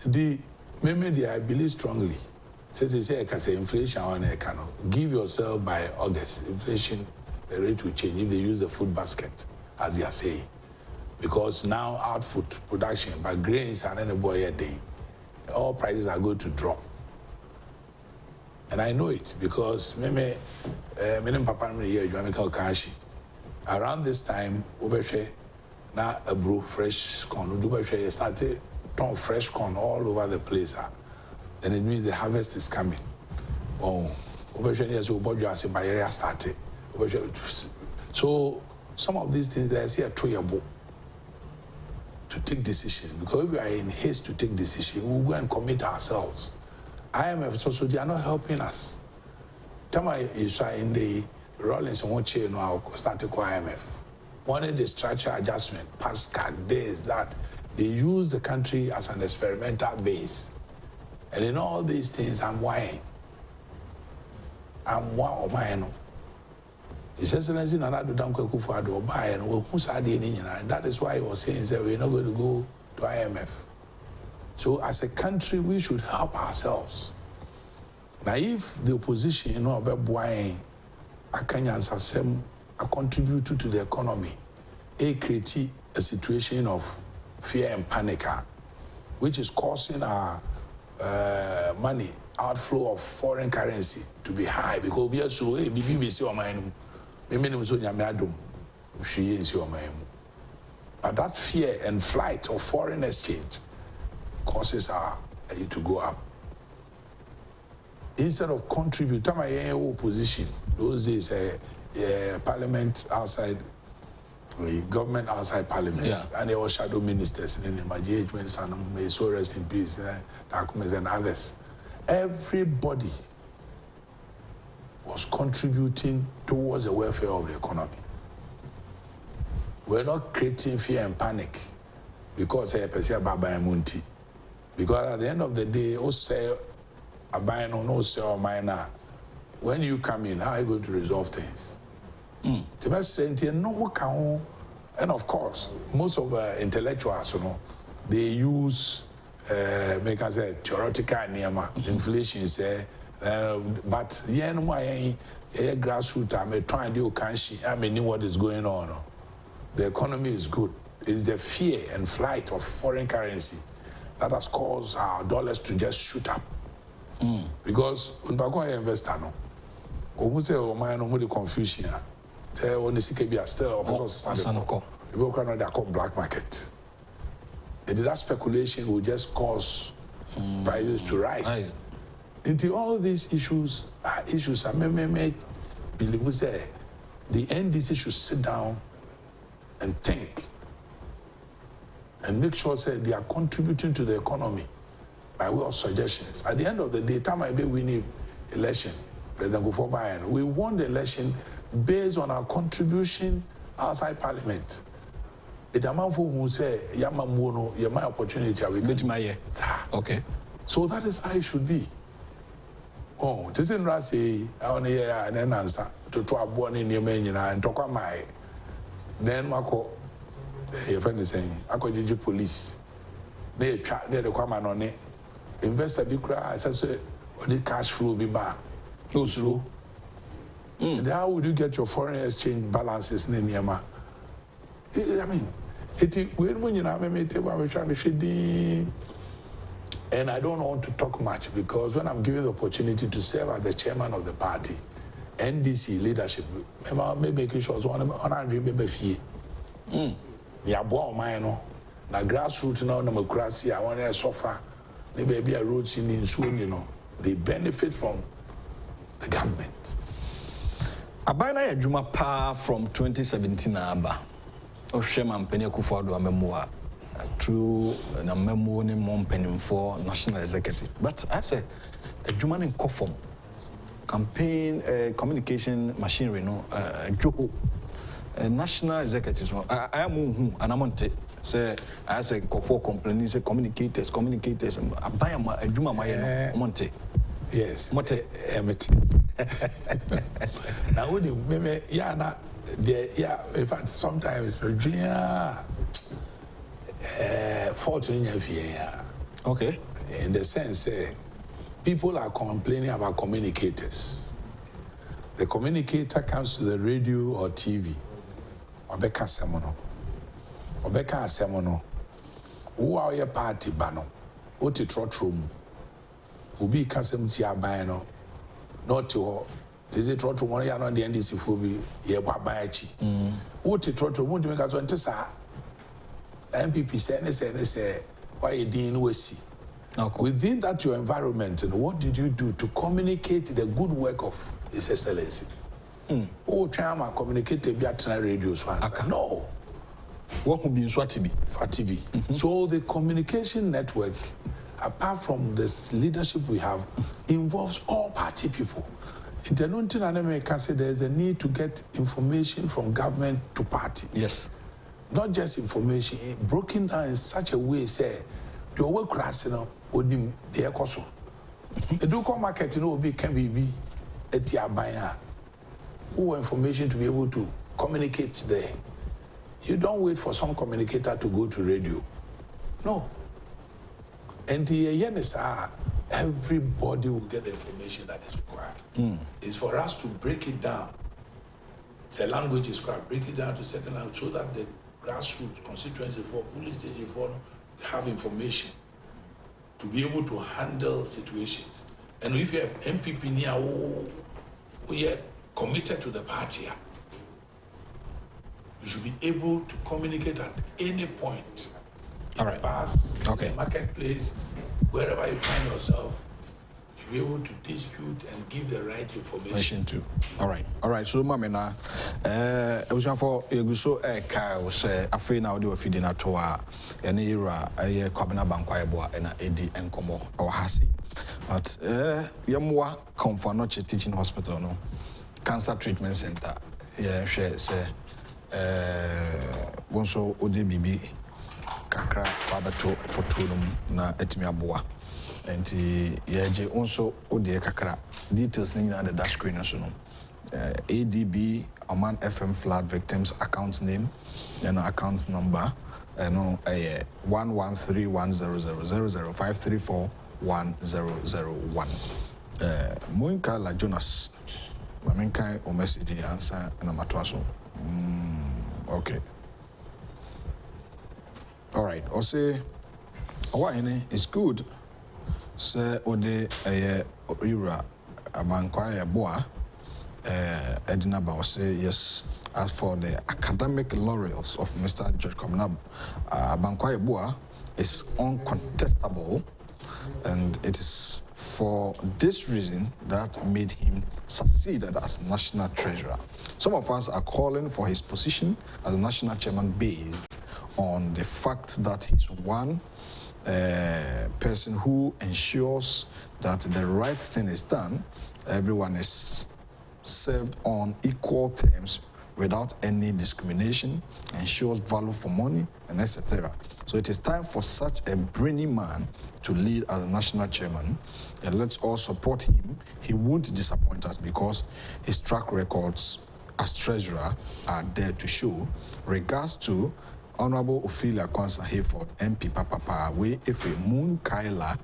The maybe I believe strongly. Says they say I can say inflation on a can. Give yourself by August inflation, the rate will change if they use the food basket. As they are saying, because now output production by grains and any boy a day, all prices are going to drop, and I know it because me papa me here Jamaica Kashi. Around this time, we now a brew fresh corn. We started ton fresh corn all over the place. Then it means the harvest is coming. Oh, we yes, we by area started. So. Some of these things I see are tryable to take decisions because if we are in haste to take decisions, we'll go and commit ourselves. IMF also they are not helping us. Time you saw in the Rollins and watch now started IMF. Wanted the structure adjustment, Pascal, this, that. They use the country as an experimental base. And in all these things, I'm whining. I'm one of mine. His Excellency Nana akufo-addo buy and that is why he was saying that we're not going to go to IMF. So as a country, we should help ourselves. Now, if the opposition, about buying a contribute to the economy, it creates a situation of fear and panic, which is causing our money outflow of foreign currency to be high because we are so BBC or mine. But that fear and flight of foreign exchange causes our to go up. Instead of contributing to my opposition, those days, parliament outside, government outside parliament, yeah. And there were shadow ministers, and my judgments, and may so rest in peace, and others. Everybody was contributing towards the welfare of the economy. We're not creating fear and panic because because at the end of the day, when you come in, how are you going to resolve things? And of course, most of intellectuals, they use make us say theoretical inflation say. But grassroots, I'm trying to do what is going on. The economy is good. It's the fear and flight of foreign currency that has caused our dollars to just shoot up. Because when you investor, no, say the confusion. Say when the CKB are still people they are called black market. And that speculation will just cause prices to rise. Into all these issues are issues I may believe say the NDC should sit down and think and make sure say they are contributing to the economy by way of suggestions. At the end of the day, time I be winning election, President Kwabena, we won the election based on our contribution outside parliament. It amount for who say Yamamono, my opportunity we get my year. Okay. So that is how it should be. Oh, this is Rasi, I only and then answer to a born in your main and talk on my then Mako, your friend is saying, I could do police. They track the command on it. Investor be cry, as I say, or the cash flow be back. No, true. How would you get your foreign exchange balances in Yama? I mean, when you know, I'm trying to shade. And I don't want to talk much because when I'm given the opportunity to serve as the chairman of the party, NDC leadership, maybe making sure one dream maybe fee. Yeboah mine na grassroots now democracy I want to suffer the baby a roads in soon, you know, they benefit from the government. Abana Yajuma pa from 2017 aba. Oshema mpeni akufo-addo amemua through na memo ni mompeni for national executive. But I say Ajuma ni kofom campaign communication machinery no Joho national executives I am who anamonte say I say kofo complaining say communicators abaya Ajuma maye no monte. Yes. Mote emeti. Now when you maybe yeah in fact sometimes fault in your fear. Okay. In the sense people are complaining about communicators. The communicator comes to the radio or TV. Obeka semono. Who are your party bano? Oti trotrum. Ubi kasem ti abano. Not to this is trotrum one ya no the NDC fubi Yeboah bayachi. Oti trotrum won't make us want to say MPP say why you didn't see. Within that your environment, and what did you do to communicate the good work of His Excellency? Oh, try to communicate to be at radio. No. What would be Swatibi? So the communication network, apart from this leadership we have, involves all party people. In the Nuntin can say there's a need to get information from government to party. Yes. Not just information, broken down in such a way, say, the work class, you know, odim the ekoso. The local market, you know, can be etiabaya. Who information to be able to communicate there. You don't wait for some communicator to go to radio. No. And the everybody will get the information that is required. It's for us to break it down. The language is required. Break it down to second language so that the grassroots constituency for police station for have information to be able to handle situations. And if you have MPP near we are committed to the party, you should be able to communicate at any point. In the bus, in the marketplace, wherever you find yourself, be able to dispute and give the right information to. All right. So, Mamena, I was for Eguso Eka say afraid now do a feeding at Toa, an era, a Kwabena Abankwa Yeboah, and a Edi and Komo or Hasi. But Yeboah come for not teaching hospital, no cancer treatment center. Yeah, she say, Bonso ODBB, Kakra, Wabato, Fortunum, na Etimiaboa. And the also Ode Kakra details in the screen. ADB Oman FM flood victims account name and account number 113100005341001. Moinka la Jonas Maminkai o message answer and Amatwaso. Okay. All right. I'll say it's good. Sir Ode Ira Abankwa Yeboah Edinaba say yes. As for the academic laurels of Mr. George Kwabena Abankwa Yeboah is uncontestable, and it is for this reason that made him succeed as national treasurer. Some of us are calling for his position as national chairman based on the fact that he's one person who ensures that the right thing is done, everyone is served on equal terms without any discrimination, ensures value for money, and etc. So it is time for such a brainy man to lead as a national chairman, and let's all support him. He won't disappoint us because his track records as treasurer are there to show. Regards to Honorable Ophelia Kwanzaa Hayford, MP Papa, we Efe Moon Kaila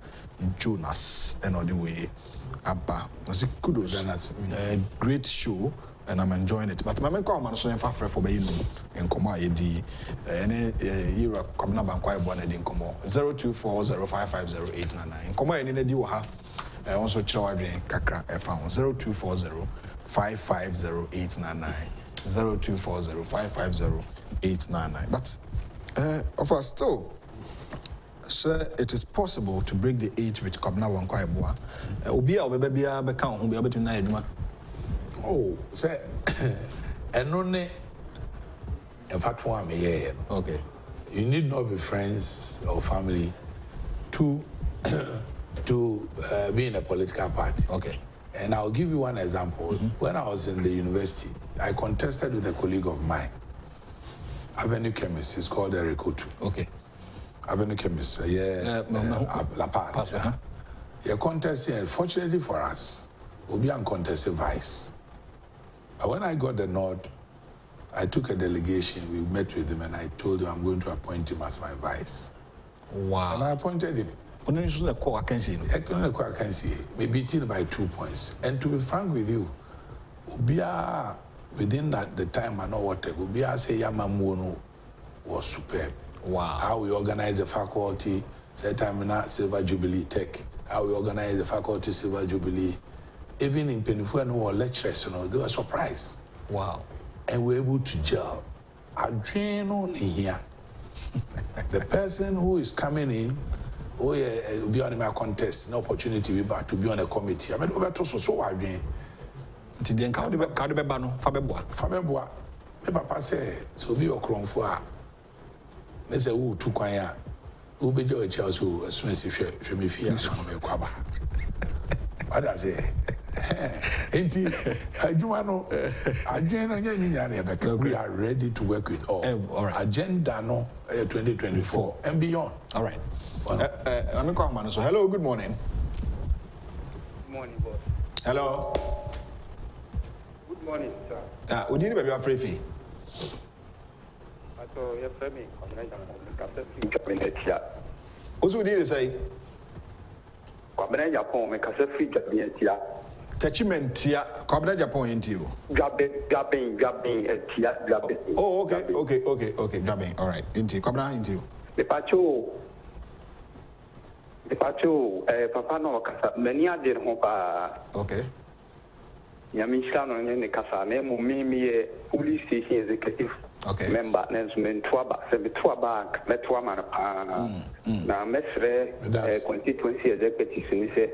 Jonas, and all the way Abba. Kudos. Great show, and I'm enjoying it. But my comment so far for Bayino and Koma Edi, any era Kwabena Abankwa Yeboah and Komo 0240550899. Koma any Diwa, also Chawadi Kakra F1 0240550899. 0240550899. But Of course, still, sir, it is possible to break the age with Kwabena Yeboah. Ubia or baby account will be able to know. Oh, sir, and only in fact, for me, okay. You need not be friends or family to be in a political party. Okay. And I'll give you one example. When I was in the university, I contested with a colleague of mine, Avenue Chemist. It's called Erikotu. Okay. Avenue Chemist. La Paz. Yeah, contest here. Fortunately for us, we'll be uncontested vice. But when I got the nod, I took a delegation. We met with him, and I told him I'm going to appoint him as my vice. Wow. And I appointed him. I can see. We beat him by 2 points. And to be frank with you, within the time I know what Ubia say Yamamuno was superb. Wow. How we organize the faculty, say time in Silver Jubilee Tech, how we organize the faculty Silver Jubilee. Even in Penifuano or lecturers, they were surprised. Wow. And we were able to gel. I dream on here. The person who is coming in, be on my contest, no opportunity to be on a committee. I mean, over to so I dream. Today, Fabeboa, my papa say, so be your crown for. They say, who took my who be your child who as soon as you me fear some of your Kwaba. What I say? Ain't I do know. We are ready to work with all. Right. Agenda no 2024 and beyond. All right. So hello, good morning. Good morning, boss. Hello. Good morning, sir. Would you be afraid fee? I saw your family. Also, did you say? Kwabena Agyapong, me kasa free Agyapong. Attachment here, Kwabena Agyapong into you. Agyapong, Agyapong. Oh, okay. Agyapong. All right. Into Kwabena into you. The pacho, Papa no kasa many are there hopa. Okay. Yamisha no ne kasa ne mo me police station executive. Okay. Member Nesman Twaba, Semitwaba, Metwaman, now Mesre, constituency executives, and he said,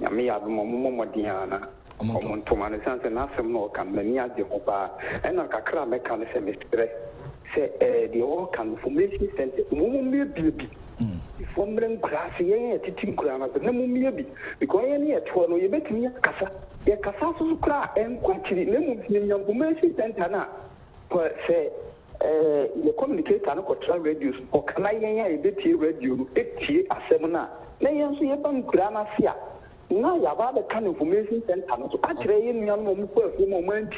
Yami Abumo Diana, Montoman, and Nasam Norcam, Mania de Hoba, and a Kakra mechanism is say, the all confirmation center, Mummy Baby. From them classy, teaching grammar, but no maybe because any at one, you bet me a casa, a casa cra, and quantity, no information center. Say, the communicator and control radios, or can I get radio 8 a seminar? Nay, see a bank grammar here. Now you have other kind of information center. Actually, in your moment,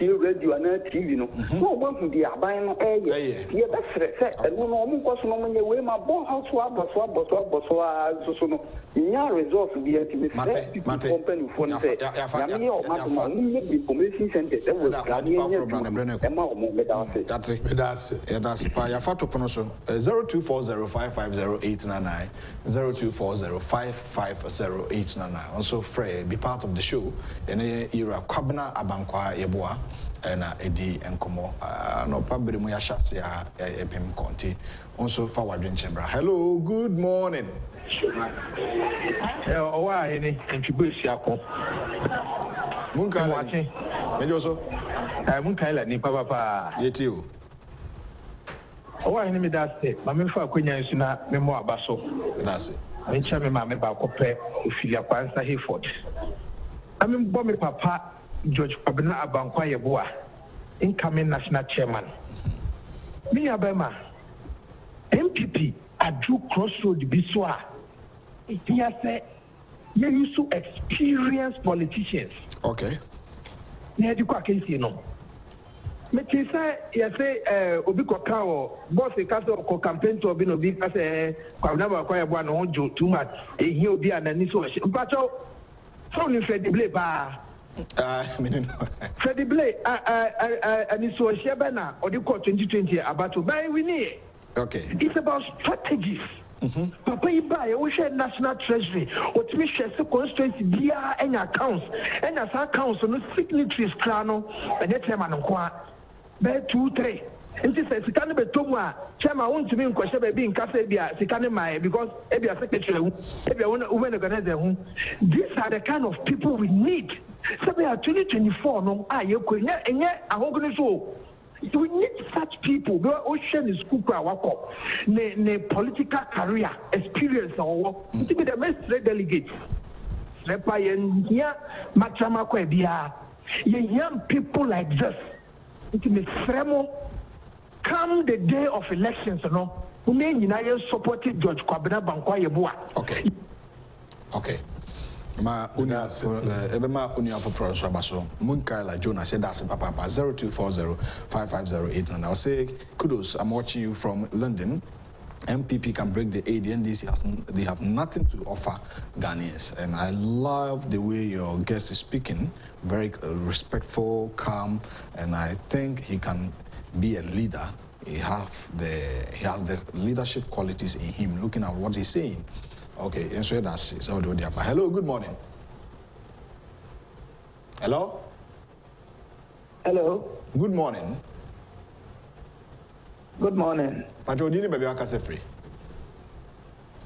radio and TV, no one from the Abano area. Yeah, that's it. And no one was no one away my ball house so in your resource be a company for information center. That's your photo pronounce 0240550899 0240550899. Also, Frey be part of the show. And era Kwabena Abankwa Yeboah and Eddie and Komo. No, probably Muya Shasia Epim Conti. Also, forward in chamber. Hello, good morning. Oh, I introduce Yako. Munka watching. And also, Munka ni papa. Yet you. Oh, I need that state. My member Quenya is not memoir basso. That's it. I tell me, my member Cope, Ophelia Kwanza Hayford. I mean, Bommy Papa, George Kwabena Abankwa Yeboah, incoming national chairman. Me Abema, MPP, I drew crossroad Biswa. He has said, you used to experienced politicians. Okay. Near the Quakency, no. Meti say you say obi koka o boss e ka so ko campaign to obi no bi ka say Kwabena Abankwa Yeboah no jo too much e hi obi anani so mpacho so ni credible ba credible ani so hye ba na odi ko 2020 abato by we need. Okay, it's about strategies. Papa Iba, we share national treasury, or to me share constituency bia any accounts, and as accounts on the signatories crano, and that time and 2-3. Nti say sika ne betomu a chairman wontumi nkɔhye baabi nkasa bia sika ne mae because ebia secretary hu ebia women organizer hu. These are the kind of people we need. So we are 2024 no yeko enye ahogunu so. We need such people. We ocean is school wako ne political career experience or to be the best delegates. Lepa yenya matrama kwa bia. Young people like this. It me fremo come the day of elections, no. Ume nyina supported George Kwabena Abankwa Yeboah. Okay. Ma unia ebema unia for so abaso Munkaila Jonah said that's papa 0240-550-8 and I'll say kudos. I'm watching you from London. MPP can break the aid. They have nothing to offer Ghanaians, and I love the way your guest is speaking. Very respectful, calm, and I think he can be a leader. He has the leadership qualities in him. Looking at what he's saying. Okay, and so that's it. Hello, good morning. Hello. Hello. Good morning. Good morning. Pacho, dini baby akase free.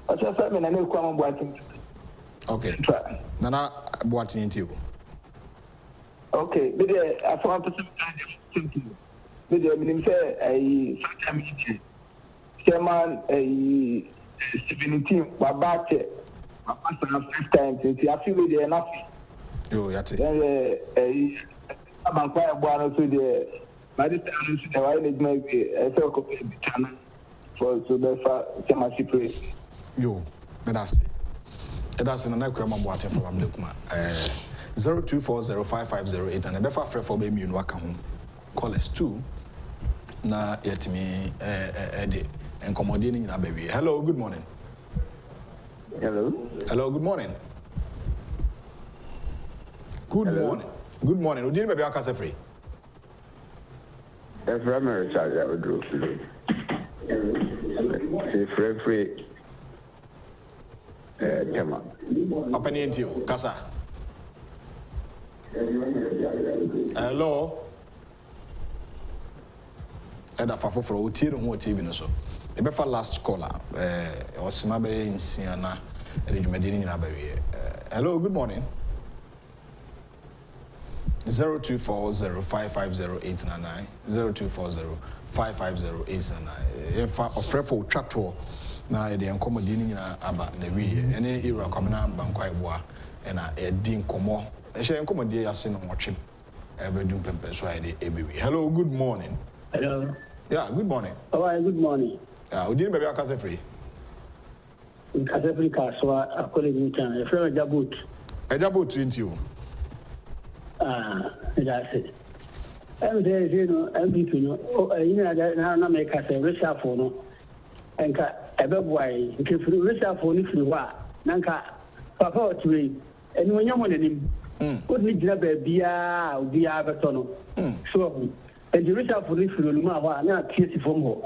Pacho sa me na ne kwa mboatin. Okay. Nana boatin nti. Okay, me dey afọ person simple. Me dey minim say social media. Chairman 17 babate. Papa na first time since I feel me dey enough. Yo, yate. Abankwa Yeboah no so dey my this time the why need my feel ko channel for so therefore chairmanship. Yo, that's it. That's in the Kwabena boatin for Abdulkuma. 0240-5508 and the befa free for baby you waka home. Call us 2 na yetimi ede encommoding na baby. Hello, good morning. Hello, good morning. Good morning. Good morning. Udi baby akase free. that's primary charge I would do. Free Tema. Opinion to you, Kasa. Hello. And if I for Utir who TV no so. The befa last caller, Osima be in Siena, Medini in Abbey. Hello, good morning. 0240-550-899 0240-550-899. If I offer for chat tour, now the accommoding about the way any era coming out Abankwa Yeboah and a dean como. I shall accommodate us in watching every doom so I did. Hello, good morning. Hello. Yeah, good morning. All right, good morning. We didn't baby Kase free. Kase free Kaswa, a colleague in town, a friend Agyapong. Agyapong into you. That's it. Every day, you know, MVP, you know, now make us a reshuffle, no. And a big way, if you reshuffle, if you are, Nanka, Papa, to me, and when you're one of them, good need to be a Batono. So, and the reshuffle, if you know, not tears from home.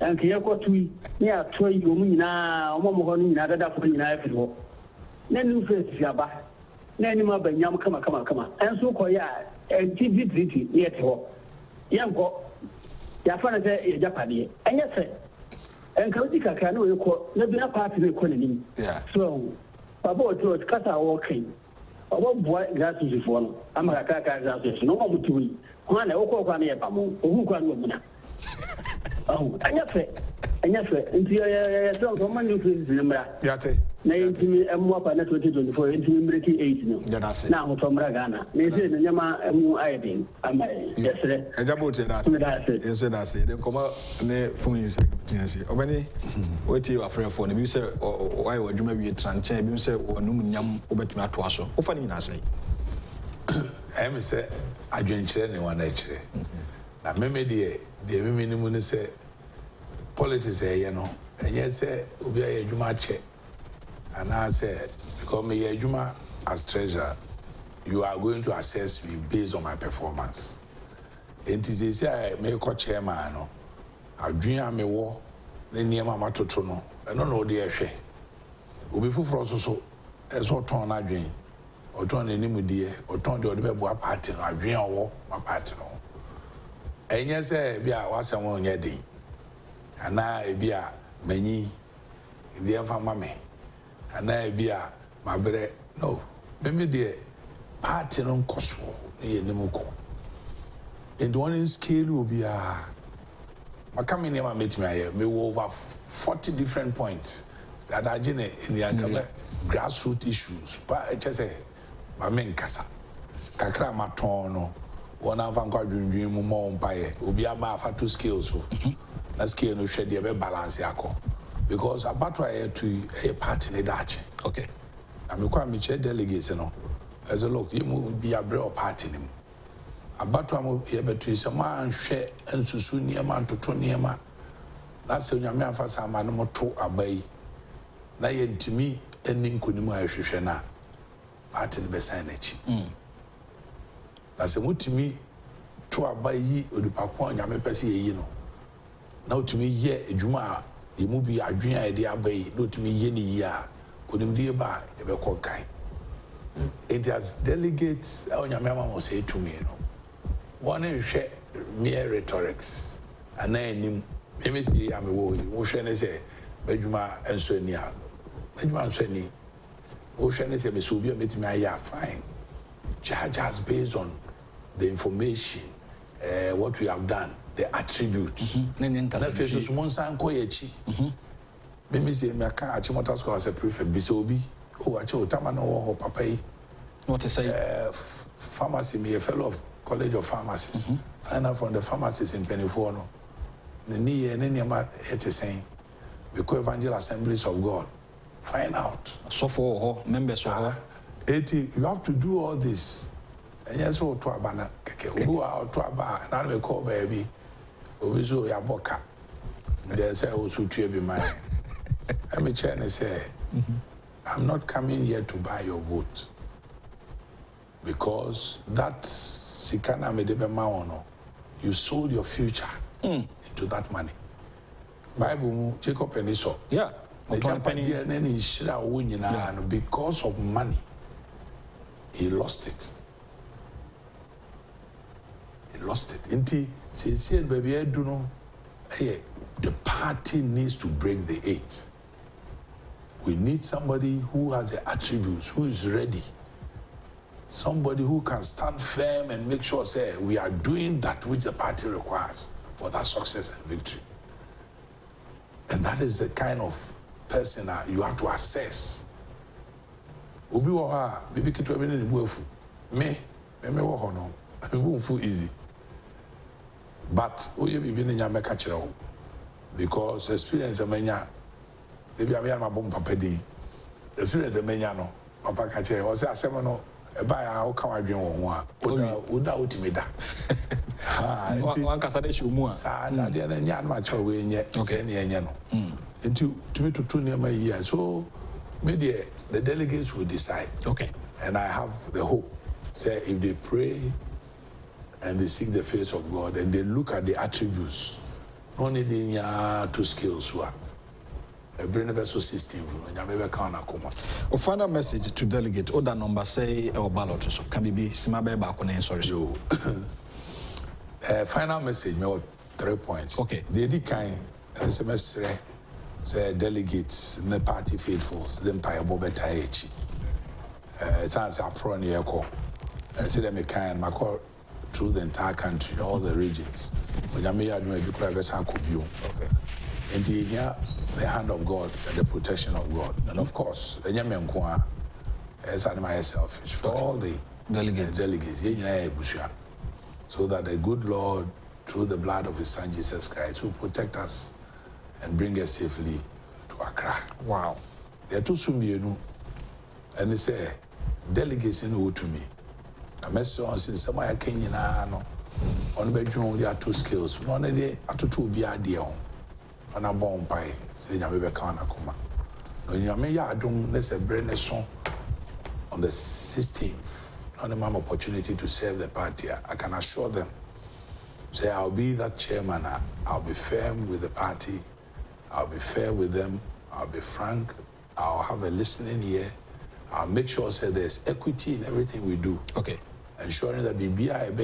And Kyoko to near 20 now, Momohoni, another for you. Then you face Yaba. Nanima Benyam, come. And so, Koya, and TV yet. Yanko, Yafana Japani, and yes, and Kautika can not be a part of the economy. So, Papa George Kasa walking. About boy, glasses before. I'm a Kaka glasses, no more to me. One, one, who can woman. Oh, and yes, until you don't mind you please remember. Yate. Nay, I'm more than 2024 into 88. Now from Ragana. Maybe the Yama Iading. I'm yesterday. That's it. They come out and they phone you. Obani, what you are afraid for? You say, why would you maybe a tranche? You say, or Num Obetma Twaso. What funny I say? I say, I drink anyone actually. Now, maybe the minimum say politics, you know, and yes, we are a Juma check. And I said, because me a Juma as treasurer, you are going to assess me based on my performance. And to say, I make a chairman, I dream I may war, then near my matotrono, I don't know the share. Will be full for us so as what turn I dream, or turn any dear, or turn the other party, I dream or war, my party. And yes, be a was someone yet. And I be a many the mammy. And I be a my bread. No, maybe the party on Cosmo near Nemuko. And one in scale will be a my coming near my meeting. I may over 40 different points that are in the grassroots issues. But I just say, my main casa. Kakra matono, one of Abankwa dream more umpire, Ubi about 2 skills. Na scale no share the balance yako. Because about to a party in the Dutch. Okay. I'm quite a delegates, you know. As a look, you will be a brew party. About to be able to say, man, share and Susu near man to Tonyama. That's when your man for some animal to obey. Na to me, ending Kunima Shana. Party the best energy. That's a to me to obey ye or the Papuan Yamepasi, you know. Now to me, yeah, Juma, the movie I dream idea by, not to me, yenny year, couldn't be about a call kind. It has delegates, our mamma will say to me, you know. One is share mere rhetorics, and then maybe see I'm a woe, Ocean say, Bejuma and Sonia, Bejuma and Sony, Ocean is a Misubia meeting my yeah, fine. Charge us based on the information, what we have done. The attributes. That faces one sign koyechi. Maybe say me aka Achimota school as a prefect bisobi. Oh, acho tamano or papa. What to say? Pharmacy, me a fellow of College of Pharmacists. Find out from the pharmacists in Pennyforno. The knee and any man it is saying. We call Evangel Assemblies of God. Find out. So for members of 80, you have to do all this. And yes, so to Abana, who are to Abba, and I call baby. Obizo Yeboah. They say also to be mine. Let me try and say, I'm not coming here to buy your vote. Because that Sikana Medebe Maono, you sold your future into that money. Bible Jacob and Esau. Yeah. The Japanese and then he should have won, and because of money, he lost it. He lost it. Sincere baby, I do know. Hey, the party needs to break the 8. We need somebody who has the attributes, who is ready. Somebody who can stand firm and make sure, say, we are doing that which the party requires for that success and victory. And that is the kind of person you have to assess. Obi waha, baby kitu abene ni buefu. Me waho no. Buefu easy. But oye bibi ni nyame ka kire wo. Because experience amenya. Debi amenya ma bom papa di. Experience amenya no. Papa ka kire wo say asem no e ba ya wo ka wadwen wo ho a. Oda otimida. Ha, one kasa de show mu a. Sa na de na nya na cha we nye. Say na enye no. Until to me to two near my year. So maybe the delegates will decide. Okay. And I have the hope. Say if they pray and they seek the face of God and they look at the attributes, not needing 2 skills. A brain vessel system. A final message to delegate. Other number say or ballot so can be Simabe Bakone. Sorry. Final message. Me 3 points. Okay. The kind and semester. Say delegates, the party faithfuls, then Paya Bobeta Echi. Sounds a pro near call. I said, I'm a kind, my call through the entire country, all the regions. When I may admit you could have a and here, the hand of God and the protection of God. And of course, the Yamenkwa, as I myself, for all the delegates, so that the good Lord, through the blood of his son Jesus Christ, will protect us and bring us safely to Accra. Wow. They are too soon, and they say, delegates in to me. A message on since somewhere Kenya, no, on the bedroom, there are 2 skills. One of the other 2 be idea on a bomb pie, saying, I will come. When you may don't let's a brain song on the 16th, on the opportunity to serve the party. I can assure them, say, I'll be that chairman, I'll be firm with the party. I'll be fair with them. I'll be frank. I'll have a listening ear. I'll make sure say there's equity in everything we do. Okay. Ensuring that BBI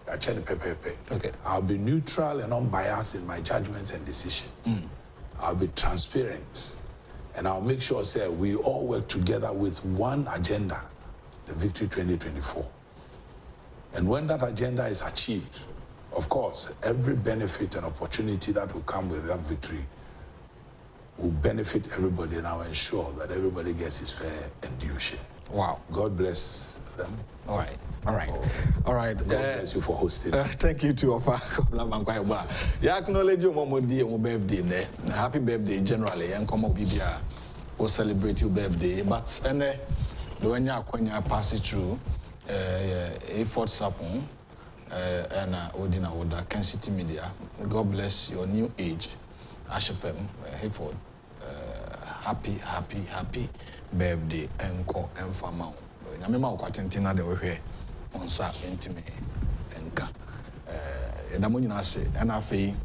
Okay. I'll be neutral and unbiased in my judgments and decisions. I'll be transparent. And I'll make sure, say, we all work together with one agenda, the Victory 2024. And when that agenda is achieved, of course, every benefit and opportunity that will come with that victory will benefit everybody, and I'll ensure that everybody gets his fair and due share. Wow. God bless them. All right. All right. All right. God bless you for hosting. Thank you to Abankwa. You acknowledge your mom your birthday there. Happy birthday generally. And come up Bibia will celebrate your birthday. But the when you pass it through A4 Sapon and Odina Oda, Kencity Media. God bless your new age. Ashfem, Hayford. Happy birthday enko enfama. Nyamema okwatentina de ohwe onsa entime enka. Edamo nyina se na afei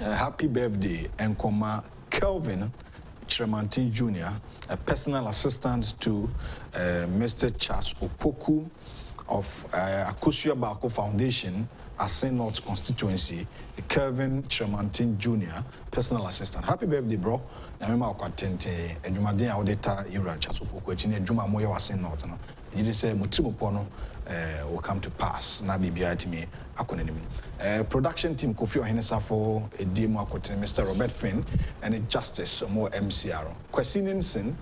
happy birthday enkoma Kelvin Tremantin Jr., a personal assistant to Mr. Charles Opoku of Akufo-Addo Foundation, Asen North constituency. Kelvin Tremantin Jr., personal assistant. Happy birthday, bro. Nyamema okwatente edwumaden awodeta Ira Charles Opoku echi na edwuma moye Asen North no. You say Mutrimopo no will come to pass. Na bibia timi akonenim. Production team Kofi Ohenesafo Edimo Akoten, Mr. Robert Finn, and Justice more MCR. Kwesinin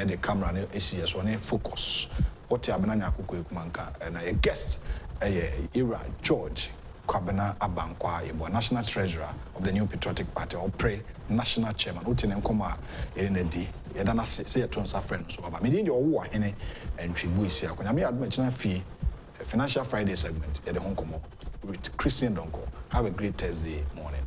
the camera ne ACS one focus. What Abananya Kuku Manka and a guest Ira George Kwabena Abankwa, Yeboah, National Treasurer of the New Patriotic Party, or Pray National Chairman, Utinen Koma in a D. Yadana say a tons of friends. So, about me, your war in a and Tribuisia. When I made admission fee, Financial Friday segment at the Hong Kong with Christian Donko. Have a great Thursday morning.